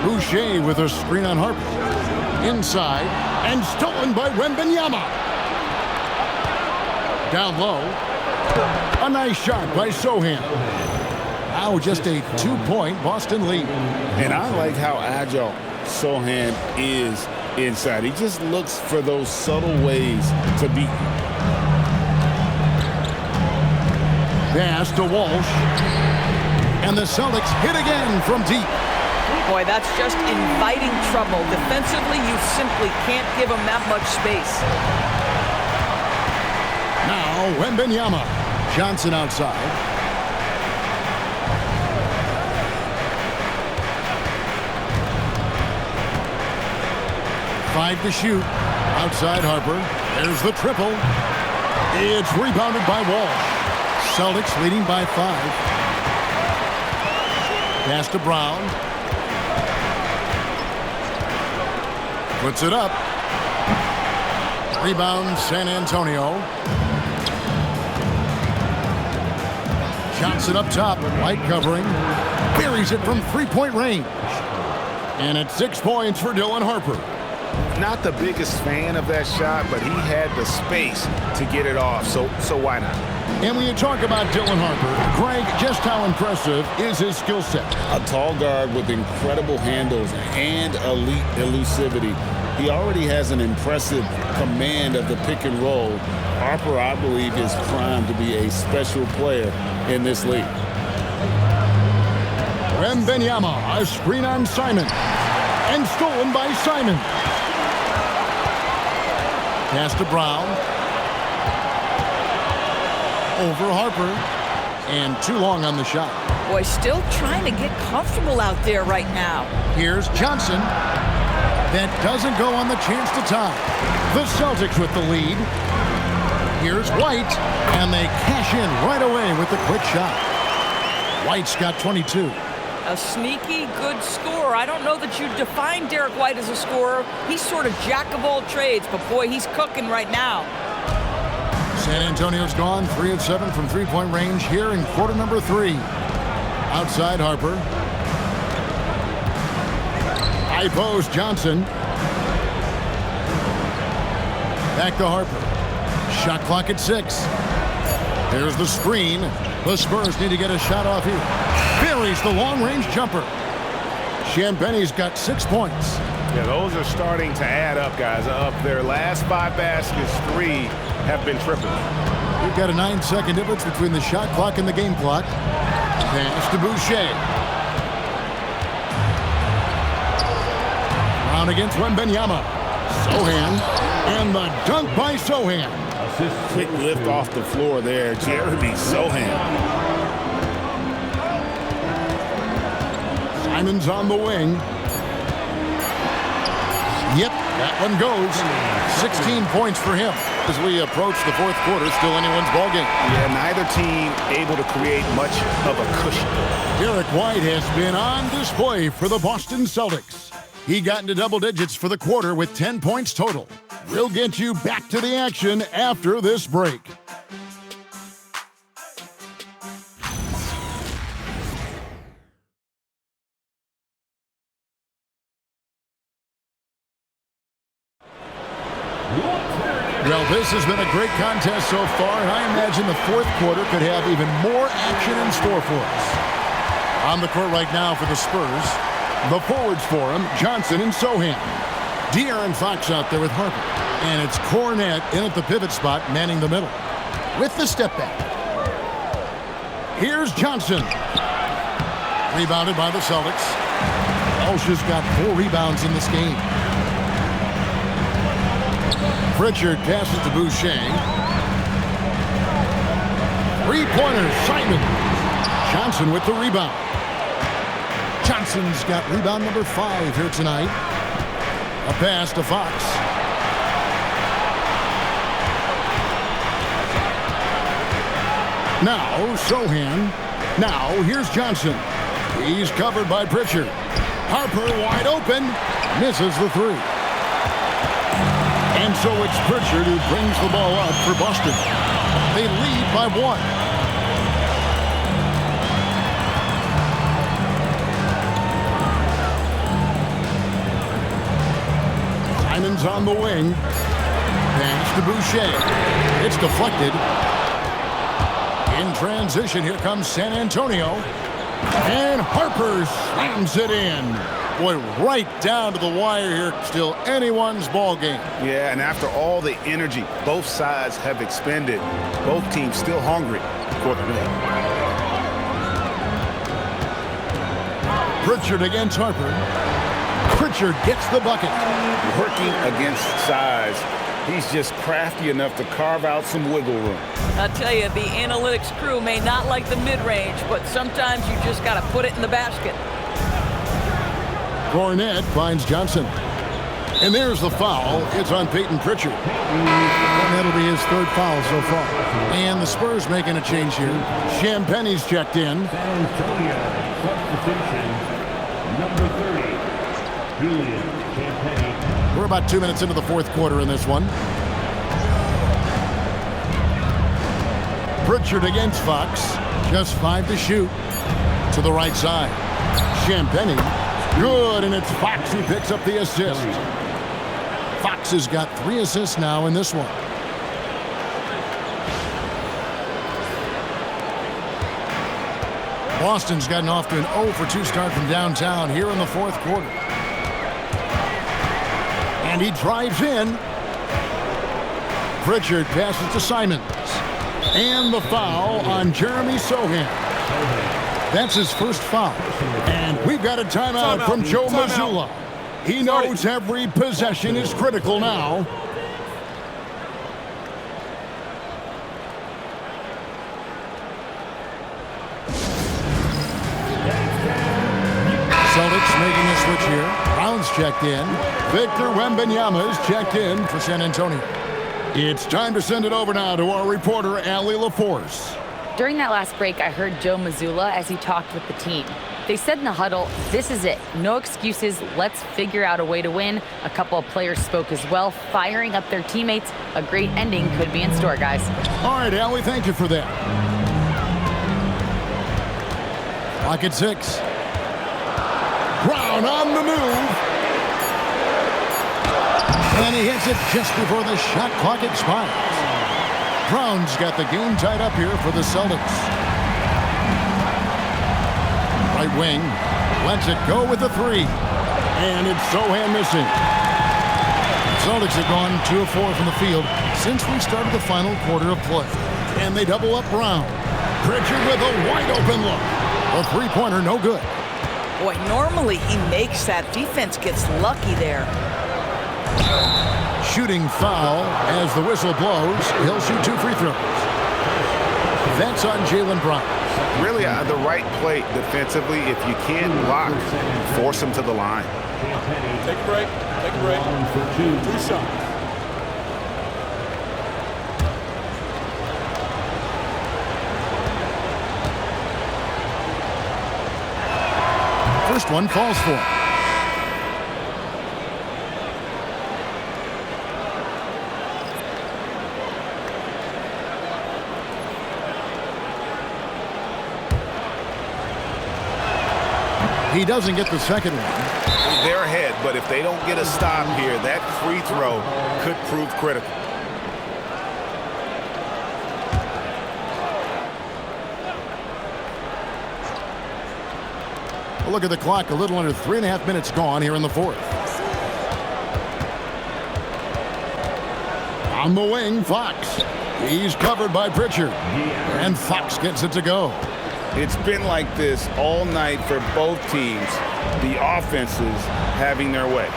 Boucher with a screen on Harper. Inside and stolen by Wembanyama. Down low. A nice shot by Sohan. Now just a 2-point Boston lead. And I like how agile Sochan is inside. He just looks for those subtle ways to beat you. Pass to Walsh. And the Celtics hit again from deep. Boy, that's just inviting trouble. Defensively, you simply can't give him that much space. Now, Wembanyama. Johnson outside. Five to shoot. Outside Harper. There's the triple. It's rebounded by Walsh. Celtics leading by 5. Pass to Brown. Puts it up. Rebound San Antonio. Johnson up top. Light covering. Buries it from 3-point range. And it's 6 points for Dylan Harper. Not the biggest fan of that shot, but he had the space to get it off, so why not? And when you talk about Dylan Harper, Greg, just how impressive is his skill set? A tall guard with incredible handles and elite elusivity. He already has an impressive command of the pick and roll. Harper, I believe, is primed to be a special player in this league. Wembanyama, a screen on Simon. And stolen by Simon. Pass to Brown. Over Harper. And too long on the shot. Boy, still trying to get comfortable out there right now. Here's Johnson. That doesn't go on the chance to tie. The Celtics with the lead. Here's White. And they cash in right away with the quick shot. White's got 22. A sneaky good scorer. I don't know that you define Derrick White as a scorer. He's sort of jack of all trades, but boy, he's cooking right now. San Antonio's gone 3 of 7 from 3-point range here in quarter number 3. Outside Harper. High post Johnson. Back to Harper. Shot clock at 6. There's the screen. The Spurs need to get a shot off here. Buries the long-range jumper. Champagne's got 6 points. Yeah, those are starting to add up, guys. Of their last 5 baskets, 3 have been triples. We've got a 9-second difference between the shot clock and the game clock. Pass to Boucher. Brown against Wembanyama. Sochan. And the dunk by Sochan. Quick lift off the floor there. Jeremy Sochan. Simon's on the wing. Yep, that one goes. 16 points for him as we approach the 4th quarter. Still anyone's ballgame. Yeah, neither team able to create much of a cushion. Derrick White has been on display for the Boston Celtics. He got into double digits for the quarter with 10 points total. We'll get you back to the action after this break. Well, this has been a great contest so far, and I imagine the 4th quarter could have even more action in store for us. On the court right now for the Spurs, the forwards for him, Johnson and Sochan. De'Aaron Fox out there with Harper. And it's Cornette in at the pivot spot, manning the middle. With the step back. Here's Johnson. Rebounded by the Celtics. Walsh has got 4 rebounds in this game. Pritchard passes to Boucher. 3-pointers, Simon. Johnson with the rebound. Johnson's got rebound number 5 here tonight. A pass to Fox. Now, Sochan. Now, here's Johnson. He's covered by Pritchard. Harper wide open. Misses the 3. And so it's Pritchard who brings the ball up for Boston. They lead by 1. Simon's on the wing. Pass to Boucher. It's deflected. In transition, here comes San Antonio. And Harper slams it in. Boy, right down to the wire here. Still anyone's ball game. Yeah, and after all the energy both sides have expended, both teams still hungry for the win. Pritchard against Harper. Pritchard gets the bucket. Working against size, he's just crafty enough to carve out some wiggle room. I'll tell you, the analytics crew may not like the mid-range, but sometimes you just got to put it in the basket. Cornette finds Johnson. And there's the foul. It's on Peyton Pritchard. And that'll be his third foul so far. And the Spurs making a change here. Champagne's checked in. San Antonio substitution, number 30, Julian Champagne. We're about 2 minutes into the fourth quarter in this one. Pritchard against Fox. Just 5 to shoot. To the right side. Champagne. Good, and it's Fox who picks up the assist. Fox has got 3 assists now in this one. Boston's gotten off to an 0-for-2 start from downtown here in the fourth quarter. And he drives in. Pritchard passes to Simons. And the foul on Jeremy Sohan. That's his first foul. And we've got a timeout from Joe Mazzulla. He knows every possession is critical now. Celtics making a switch here. Brown's checked in. Victor Wembanyama is checked in for San Antonio. It's time to send it over now to our reporter, Allie LaForce. During that last break, I heard Joe Mazzulla as he talked with the team. They said in the huddle, this is it. No excuses. Let's figure out a way to win. A couple of players spoke as well, firing up their teammates. A great ending could be in store, guys. All right, Allie, thank you for that. Clock at 6. Brown on the move. And he hits it just before the shot clock expires. Brown's got the game tied up here for the Celtics. Right wing, lets it go with the 3. And it's Sohan missing. Celtics have gone 2 of 4 from the field since we started the final quarter of play. And they double up Brown. Pritchard with a wide open look. A three-pointer, no good. Boy, normally he makes that. Defense gets lucky there. Shooting foul as the whistle blows. He'll shoot 2 free throws. That's on Jaylen Brown. Really the right play defensively. If you can't block, force him to the line. Take a break. Take a break. 2 shots. First one falls for him. He doesn't get the second one. They're ahead, but if they don't get a stop here, that free throw could prove critical. Look at the clock, a little under 3.5 minutes gone here in the fourth. On the wing, Fox. He's covered by Pritchard. And Fox gets it to go. It's been like this all night for both teams. The offenses having their way.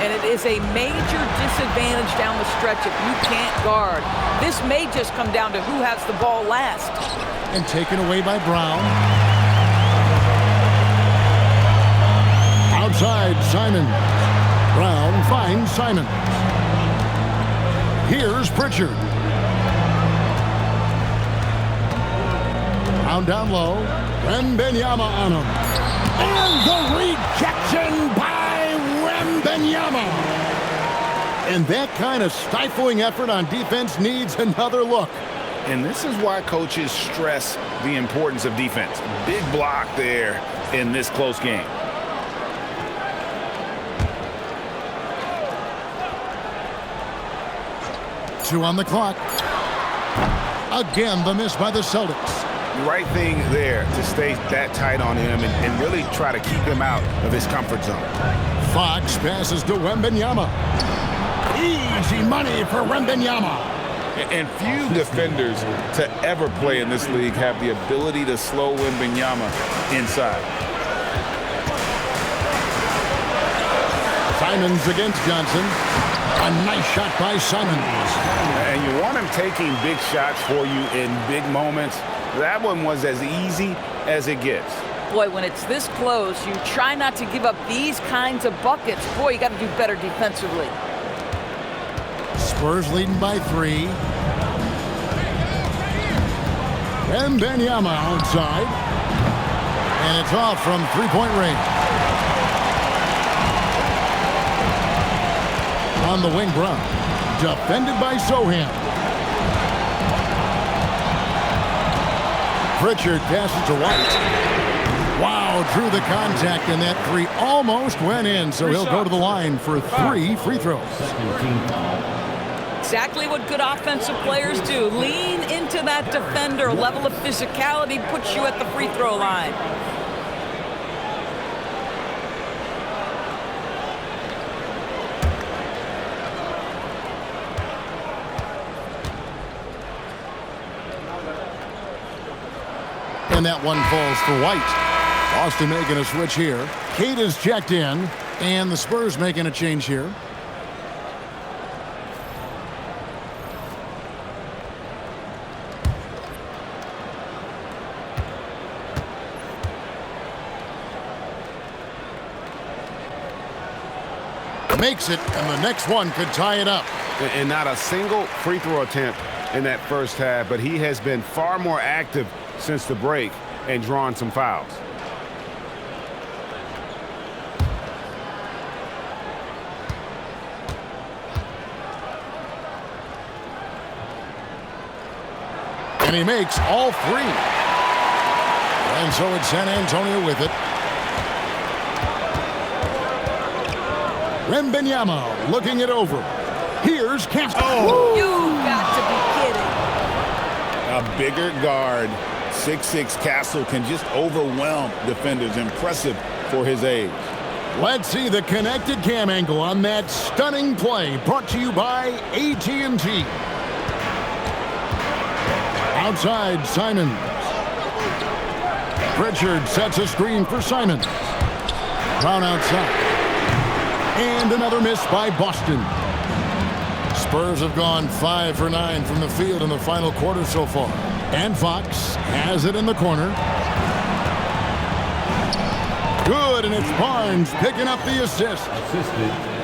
And it is a major disadvantage down the stretch if you can't guard. This may just come down to who has the ball last. And taken away by Brown. Outside, Simons. Brown finds Simons. Here's Pritchard. Brown down low. Wembanyama on him. And the rejection by Wembanyama. And that kind of stifling effort on defense needs another look. And this is why coaches stress the importance of defense. Big block there in this close game. Two on the clock. Again, the miss by the Celtics. right thing there to stay that tight on him and really try to keep him out of his comfort zone. Fox passes to Wembanyama. Easy money for Wembanyama. And few defenders to ever play in this league have the ability to slow Wembanyama inside. Simons against Johnson. A nice shot by Simons. And you want him taking big shots for you in big moments. That one was as easy as it gets. Boy, when it's this close, you try not to give up these kinds of buckets. Boy, you got to do better defensively. Spurs leading by 3. Wembanyama outside. And it's off from three-point range. On the wing, Brown. Defended by Sohan. Pritchard passes to White. Wow, drew the contact, and that 3 almost went in, so he'll go to the line for 3 free throws. Exactly what good offensive players do. Lean into that defender. Level of physicality puts you at the free throw line. And that one falls for White. Boston making a switch here. Queta's checked in, and the Spurs making a change here. Makes it, and the next one could tie it up. And not a single free throw attempt in that first half, but he has been far more active since the break and drawn some fouls. And he makes all 3. And so it's San Antonio with it. Wembanyama looking it over. Here's Castro. Oh. You've got to be kidding. A bigger guard, 6'6" Castle, can just overwhelm defenders. Impressive for his age. Let's see the connected cam angle on that stunning play, brought to you by AT&T. Outside, Simons. Pritchard sets a screen for Simons. Brown outside. And another miss by Boston. Spurs have gone 5 for 9 from the field in the final quarter so far. And Fox has it in the corner. Good, and it's Barnes picking up the assist.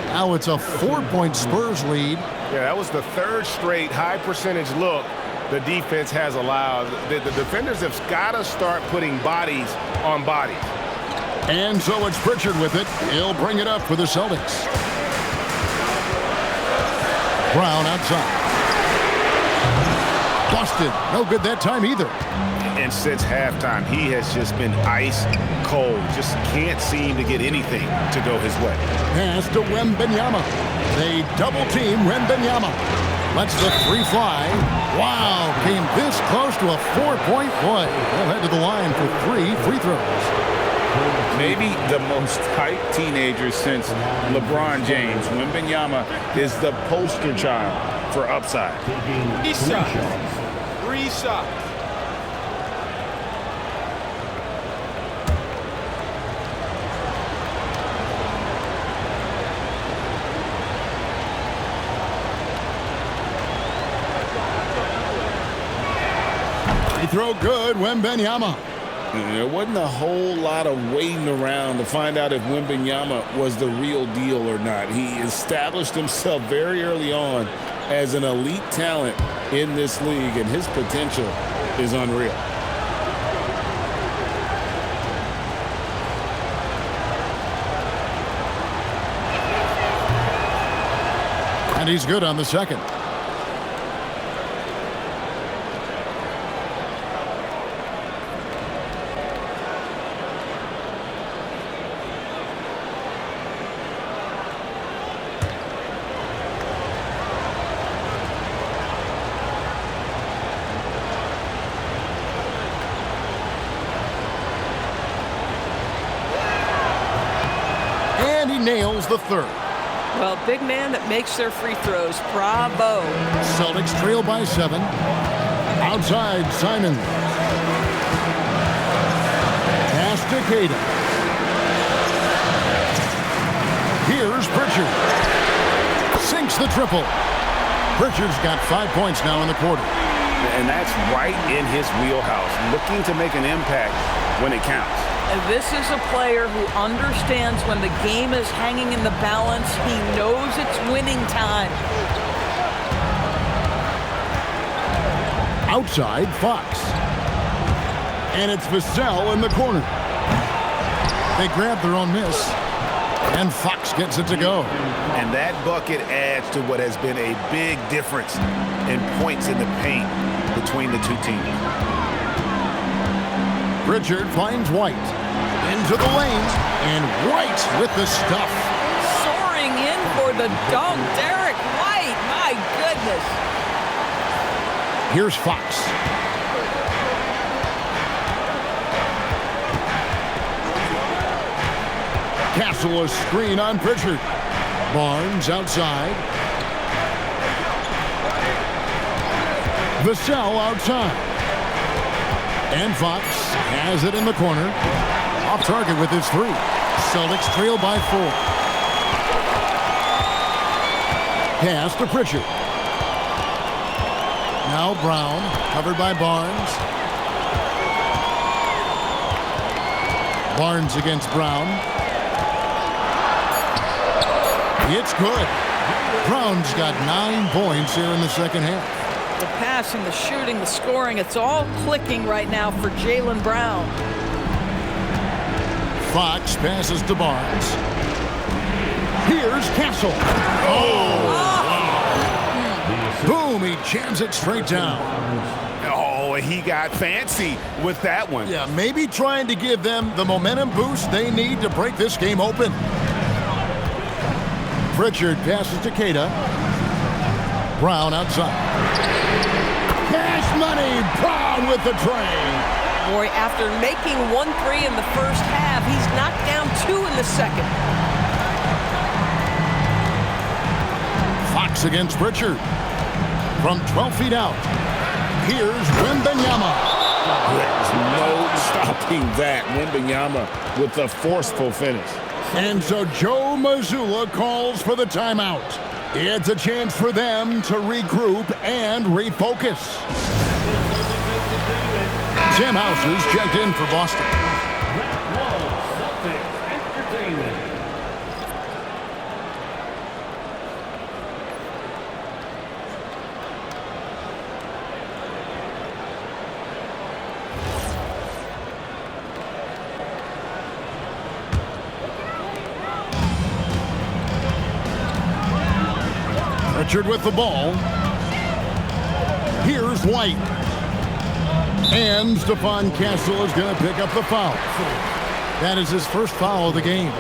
Now it's a 4-point Spurs lead. Yeah, that was the 3rd straight high percentage look the defense has allowed. The defenders have got to start putting bodies on bodies. And so it's Pritchard with it. He'll bring it up for the Celtics. Brown outside. Busted. No good that time either. And since halftime, he has just been ice cold. Just can't seem to get anything to go his way. Pass to Wembanyama. They double team Wembanyama. Lets the 3 fly. Wow, came this close to a 4-point play. They'll head to the line for 3 free throws. Maybe the most hyped teenager since LeBron James. Wembanyama is the poster child for upside. Three shots. Free throw good, Wembanyama. There wasn't a whole lot of waiting around to find out if Wembanyama was the real deal or not. He established himself very early on as an elite talent in this league, and his potential is unreal. And he's good on the second. Vassell's the third. Well, big man that makes their free throws. Bravo. Celtics trail by 7. Outside, Simon. Pass to Queta. Here's Pritchard. Sinks the triple. Pritchard's got 5 points now in the quarter. And that's right in his wheelhouse, looking to make an impact when it counts. And this is a player who understands when the game is hanging in the balance. He knows it's winning time. Outside, Fox. And it's Vassell in the corner. They grab their own miss. And Fox gets it to go. And that bucket adds to what has been a big difference in points in the paint between the two teams. Pritchard finds White. Into the lane. And White with the stuff. Soaring in for the dunk. Derrick White. My goodness. Here's Fox. Castle a screen on Pritchard. Barnes outside. Vassell outside. And Fox has it in the corner. Off target with his 3. Celtics trail by 4. Pass to Pritchard. Now Brown, covered by Barnes. Barnes against Brown. It's good. Brown's got 9 points here in the second half. The passing, the shooting, the scoring, it's all clicking right now for Jaylen Brown. Fox passes to Barnes. Here's Castle. Boom, he jams it straight down. Oh, he got fancy with that one. Yeah, maybe trying to give them the momentum boost they need to break this game open. Pritchard passes to Queta. Brown outside. Cash money, Brown with the train. Boy, after making 1-3 in the first half, he's knocked down 2 in the second. Fox against Pritchard. From 12 feet out. Here's Wembanyama. There's no stopping that. Wembanyama with a forceful finish. And so Joe Mazzulla calls for the timeout. It's a chance for them to regroup and refocus. Sam House is checked in for Boston. Pritchard with the ball. Here's White. And Stephon Castle is going to pick up the foul. That is his first foul of the game.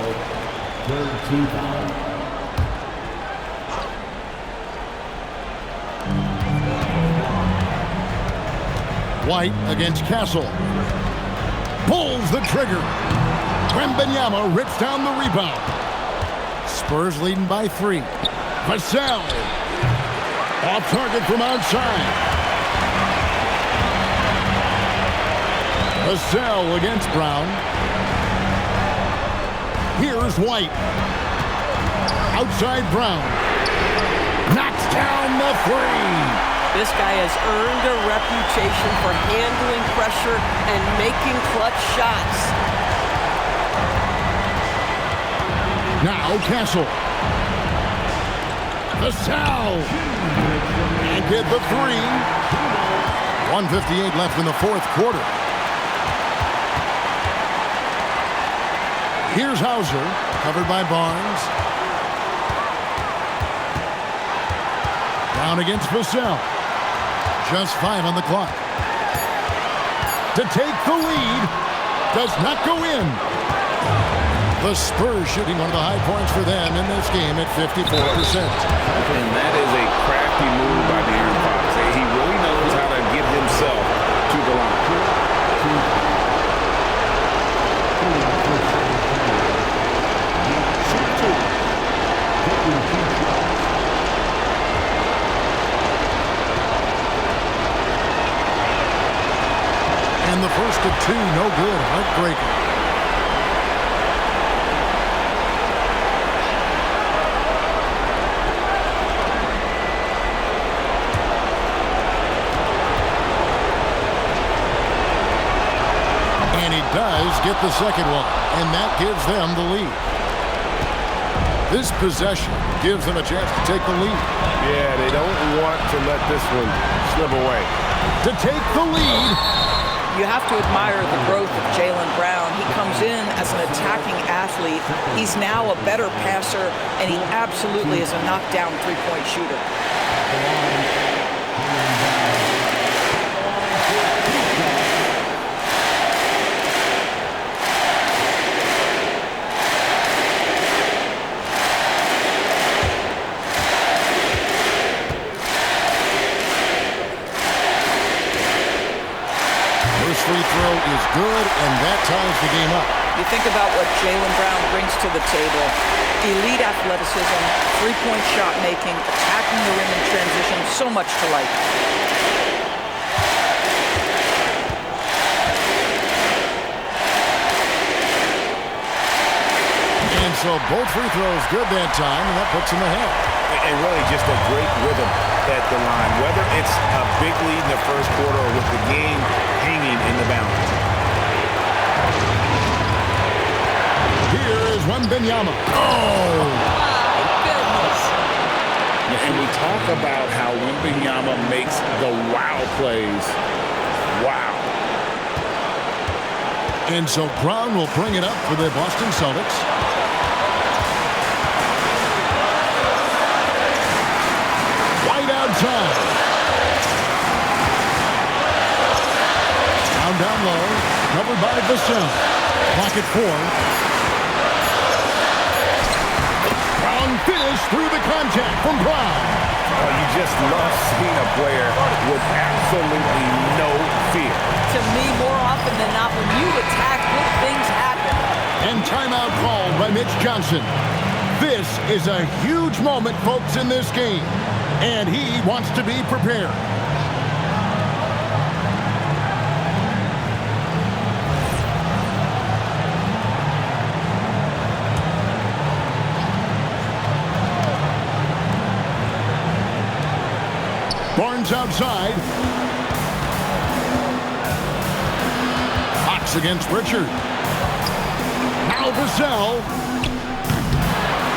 White against Castle. Pulls the trigger. Wembanyama rips down the rebound. Spurs leading by 3. Vassell. Off target from outside. Vassell against Brown. Here's White. Outside Brown. Knocks down the 3. This guy has earned a reputation for handling pressure and making clutch shots. Now Castle. Vassell. And get the 3. 1:58 left in the fourth quarter. Here's Hauser, covered by Barnes. Down against Vassell. Just 5 on the clock. To take the lead. Does not go in. The Spurs shooting one of the high points for them in this game at 54%. And that is a crafty move by De'Aaron Fox. He really knows how to get himself to the line. at 2, no good. Heartbreaker. And he does get the second one, and that gives them the lead. This possession gives them a chance to take the lead. Yeah, they don't want to let this one slip away. To take the lead. You have to admire the growth of Jaylen Brown. He comes in as an attacking athlete. He's now a better passer, and he absolutely is a knockdown three-point shooter. Free throw is good, and that ties the game up. You think about what Jaylen Brown brings to the table. Elite athleticism, three-point shot making, attacking the rim in transition, so much to like. And so both free throws good that time, and that puts him ahead. And really just a great rhythm at the line, whether it's a big lead in the first quarter or with the game hanging in the balance. Here is Wembanyama. Oh! My goodness. And we talk about how Wembanyama makes the wow plays. Wow. And so Brown will bring it up for the Boston Celtics. Outside. Down low, covered by Vassell. Clock at 4. Brown fish through the contact from Brown. Oh, you just love seeing a player with absolutely no fear. To me, more often than not, when you attack, good things happen. And timeout called by Mitch Johnson. This is a huge moment, folks, in this game. And he wants to be prepared. Barnes outside. Fox against Richard. Now Vassell.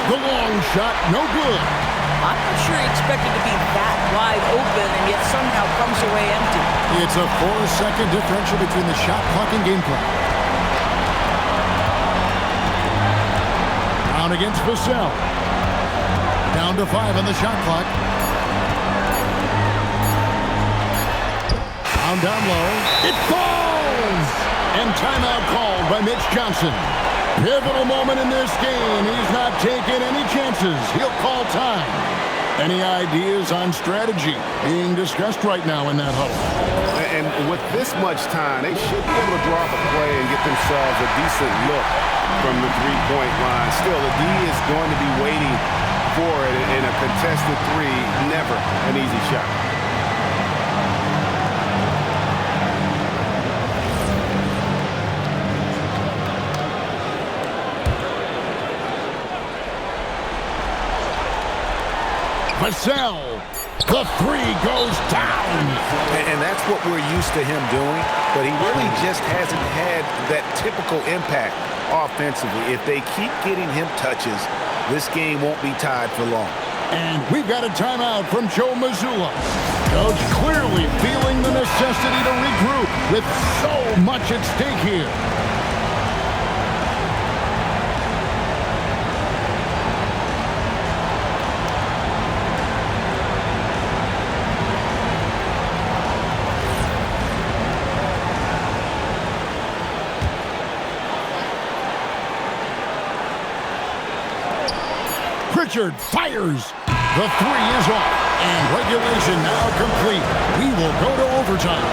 The long shot, no good. I'm not sure he expected to be that wide open and yet somehow comes away empty. It's a 4-second differential between the shot clock and game clock. Brown against Vassell. Down to 5 on the shot clock. Brown down low. It falls! And timeout called by Mitch Johnson. Pivotal moment in this game. He's not taking any chances. He'll call time. Any ideas on strategy being discussed right now in that huddle? And with this much time, they should be able to draw up a play and get themselves a decent look from the three-point line. Still, the D is going to be waiting for it in a contested three. Never an easy shot. Vassell, the three goes down. And that's what we're used to him doing, but he really just hasn't had that typical impact offensively. If they keep getting him touches, this game won't be tied for long. And we've got a timeout from Joe Mazzulla. Coach clearly feeling the necessity to regroup with so much at stake here. Richard fires. The three is off. And regulation now complete. We will go to overtime.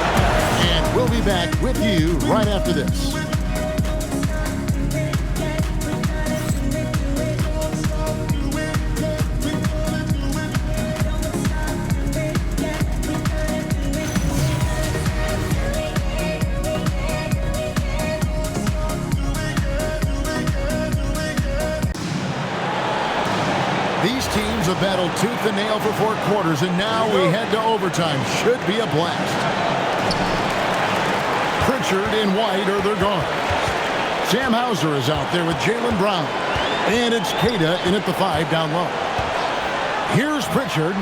And we'll be back with you right after this. These teams have battled tooth and nail for 4 quarters, and now we head to overtime. Should be a blast. Pritchard and White are their guards. Sam Hauser is out there with Jaylen Brown. And it's Queta in at the 5 down low. Here's Pritchard.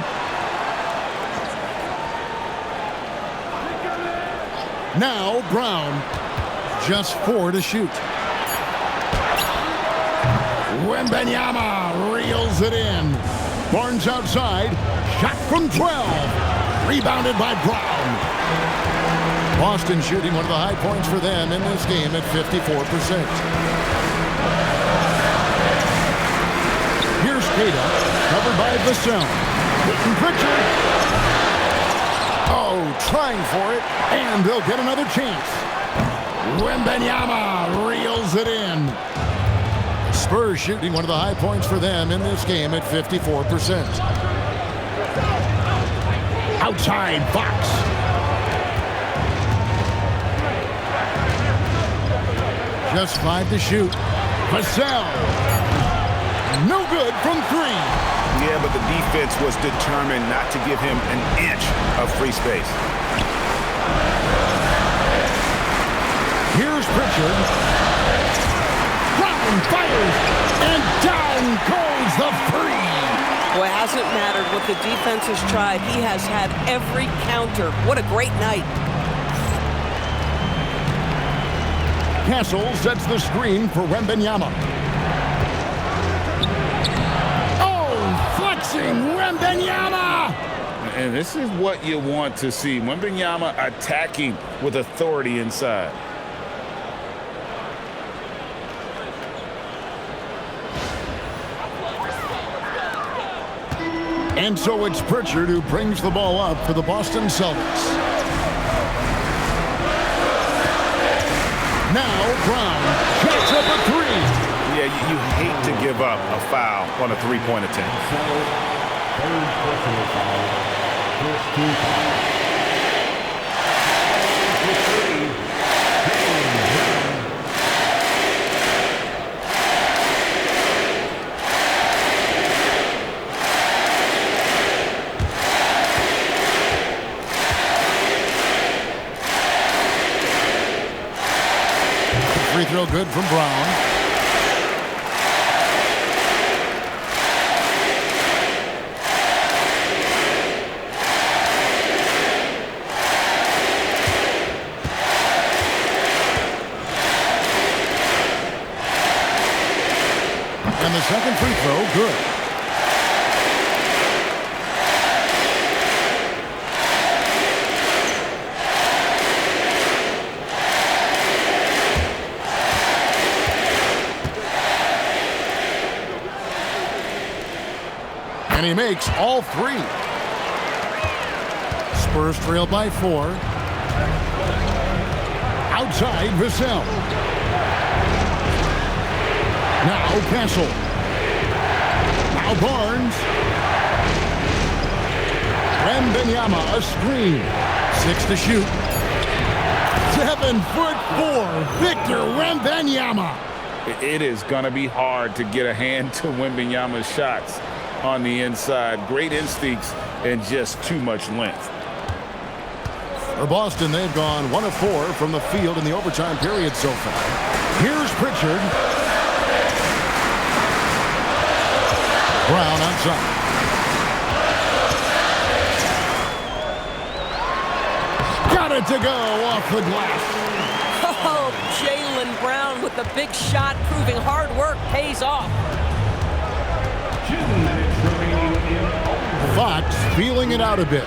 Now Brown. Just 4 to shoot. Wembanyama reels it in. Barnes outside. Shot from 12. Rebounded by Brown. Boston shooting one of the high points for them in this game at 54%. Here's Queta, covered by Vassell. Hitting Pritchard. Oh, trying for it, and they'll get another chance. Wembanyama reels it in. Spurs shooting one of the high points for them in this game at 54%. Outside, Fox. Just 5 to shoot. Vassell. No good from 3. Yeah, but the defense was determined not to give him an inch of free space. Here's Pritchard. Brown fires, and down goes the free. Well, it hasn't mattered what the defense has tried. He has had every counter. What a great night. Vassell sets the screen for Wembanyama. Oh, flexing Wembanyama! And this is what you want to see. Wembanyama attacking with authority inside. And so it's Pritchard who brings the ball up for the Boston Celtics. Now Brown shots up a 3. Yeah, you hate to give up a foul on a 3-point attempt. Third personal foul. First team foul. Free throw good from Brown. And the second free throw good. And he makes all 3. Spurs trail by 4. Outside, Vassell. Now Vassell. Now Barnes. Wembanyama, a screen. 6 to shoot. 7'4", Victor Wembanyama. It is going to be hard to get a hand to Wembanyama's shots on the inside. Great instincts and just too much length. For Boston, they've gone 1 of 4 from the field in the overtime period so far. Here's Pritchard. Brown outside. Got it to go off the glass. Oh, Jaylen Brown with a big shot, proving hard work pays off. 2 minutes remaining in overtime. Fox feeling it out a bit.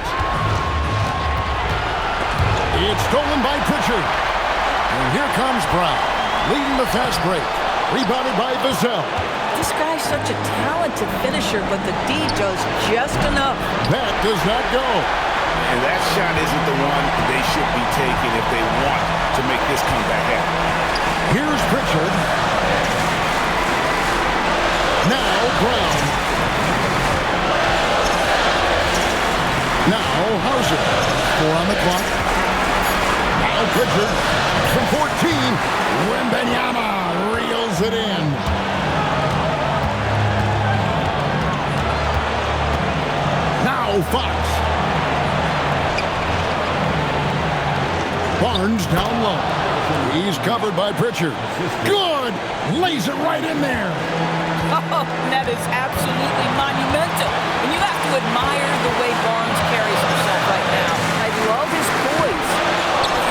It's stolen by Pritchard. And here comes Brown, leading the fast break. Rebounded by Vassell. This guy's such a talented finisher, but the D does just enough. That does not go. And that shot isn't the one they should be taking if they want to make this comeback happen. Here's Pritchard. Now Brown. Now Hauser. 4 on the clock. Now Pritchard from 14. Wembanyama reels it in. Now Fox. Barnes down low. He's covered by Pritchard. Good! Lays it right in there. Oh, that is absolutely monumental. And you have to admire the way Barnes carries himself right now. I love his poise.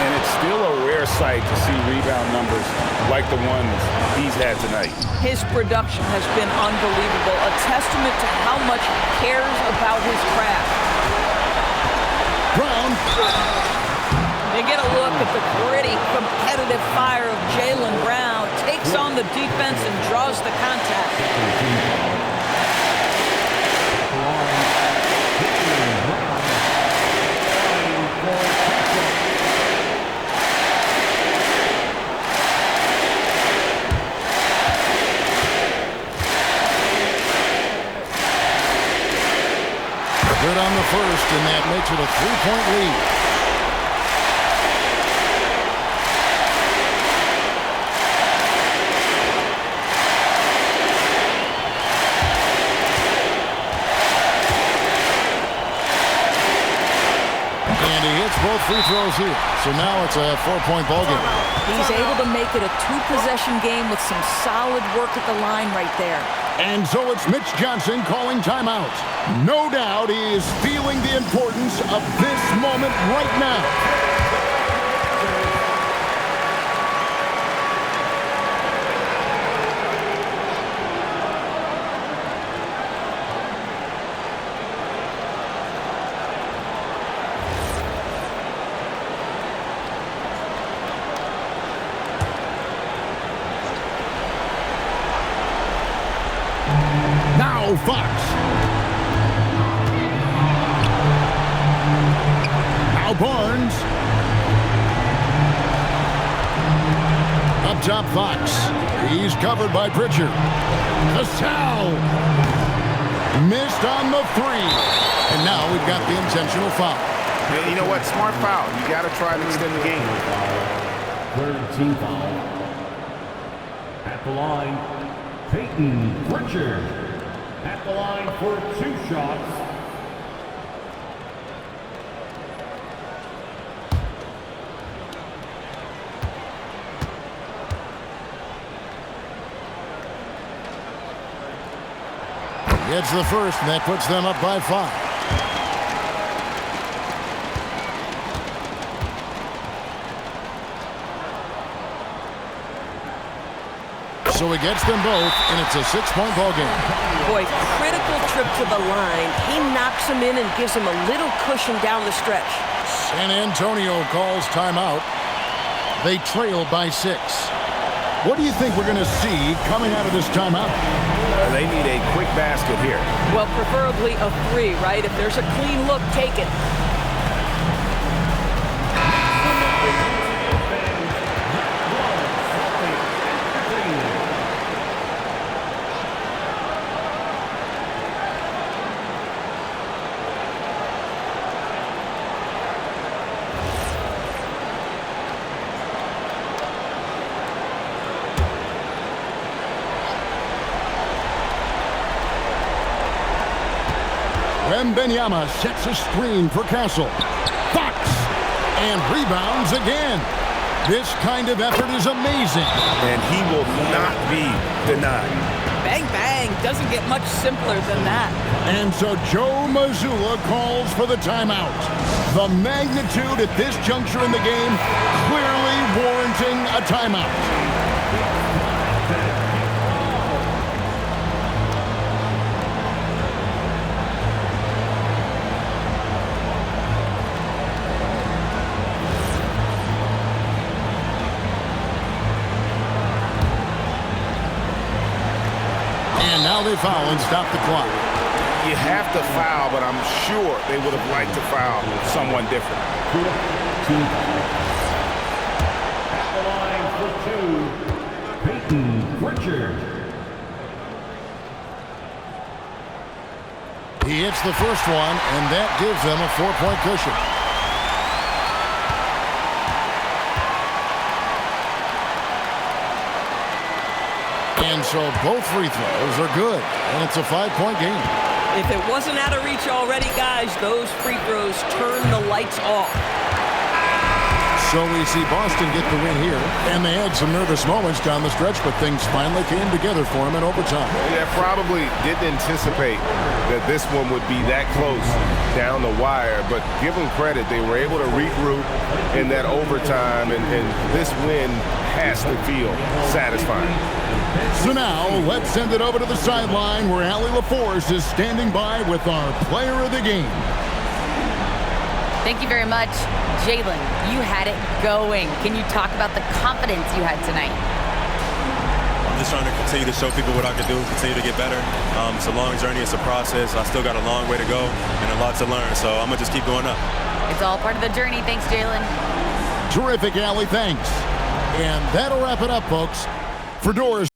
And it's still a rare sight to see rebound numbers like the ones he's had tonight. His production has been unbelievable, a testament to how much he cares about his craft. Brown. You get a look at the gritty, competitive fire of Jaylen Brown. Takes on the defense and draws the contact. Good on the first, and that makes it a 3-point lead. And he hits both free throws here. So now it's a 4-point ball game. He's able to make it a 2-possession game with some solid work at the line right there. And so it's Mitch Johnson calling timeout. No doubt he is feeling the importance of this moment right now. Now Fox. Now Barnes. Up top Fox. He's covered by Pritchard. Vassell. Missed on the three. And now we've got the intentional foul. Hey, you know what? Smart foul. You got to try to extend the game. Third team foul. At the line, Peyton Pritchard. At the line for 2 shots. Gets the first, and that puts them up by 5. So he gets them both, and it's a 6-point ball game. Boy, critical trip to the line. He knocks him in and gives him a little cushion down the stretch. San Antonio calls timeout. They trail by 6. What do you think we're going to see coming out of this timeout? They need a quick basket here. Well, preferably a 3, right? If there's a clean look, take it. Wembanyama sets a screen for Castle. Fox! And rebounds again. This kind of effort is amazing. And he will not be denied. Bang, bang. Doesn't get much simpler than that. And so Joe Mazzulla calls for the timeout. The magnitude at this juncture in the game clearly warranting a timeout. And now they foul and stop the clock. You have to foul, but I'm sure they would have liked to foul someone different. At the line for 2, Peyton Pritchard. He hits the first one, and that gives them a 4-point cushion. And so both free throws are good, and it's a 5-point game. If it wasn't out of reach already, guys, those free throws turn the lights off. So we see Boston get the win here, and they had some nervous moments down the stretch, but things finally came together for them in overtime. Yeah, probably didn't anticipate that this one would be that close down the wire, but give them credit. They were able to regroup in that overtime, and this win has to feel satisfying. So now, let's send it over to the sideline where Allie LaForce is standing by with our player of the game. Thank you very much. Jaylen, you had it going. Can you talk about the confidence you had tonight? I'm just trying to continue to show people what I can do, continue to get better. It's a long journey. It's a process. I still got a long way to go and a lot to learn, so I'm going to just keep going up. It's all part of the journey. Thanks, Jaylen. Terrific, Allie. Thanks. And that'll wrap it up, folks. For Doors.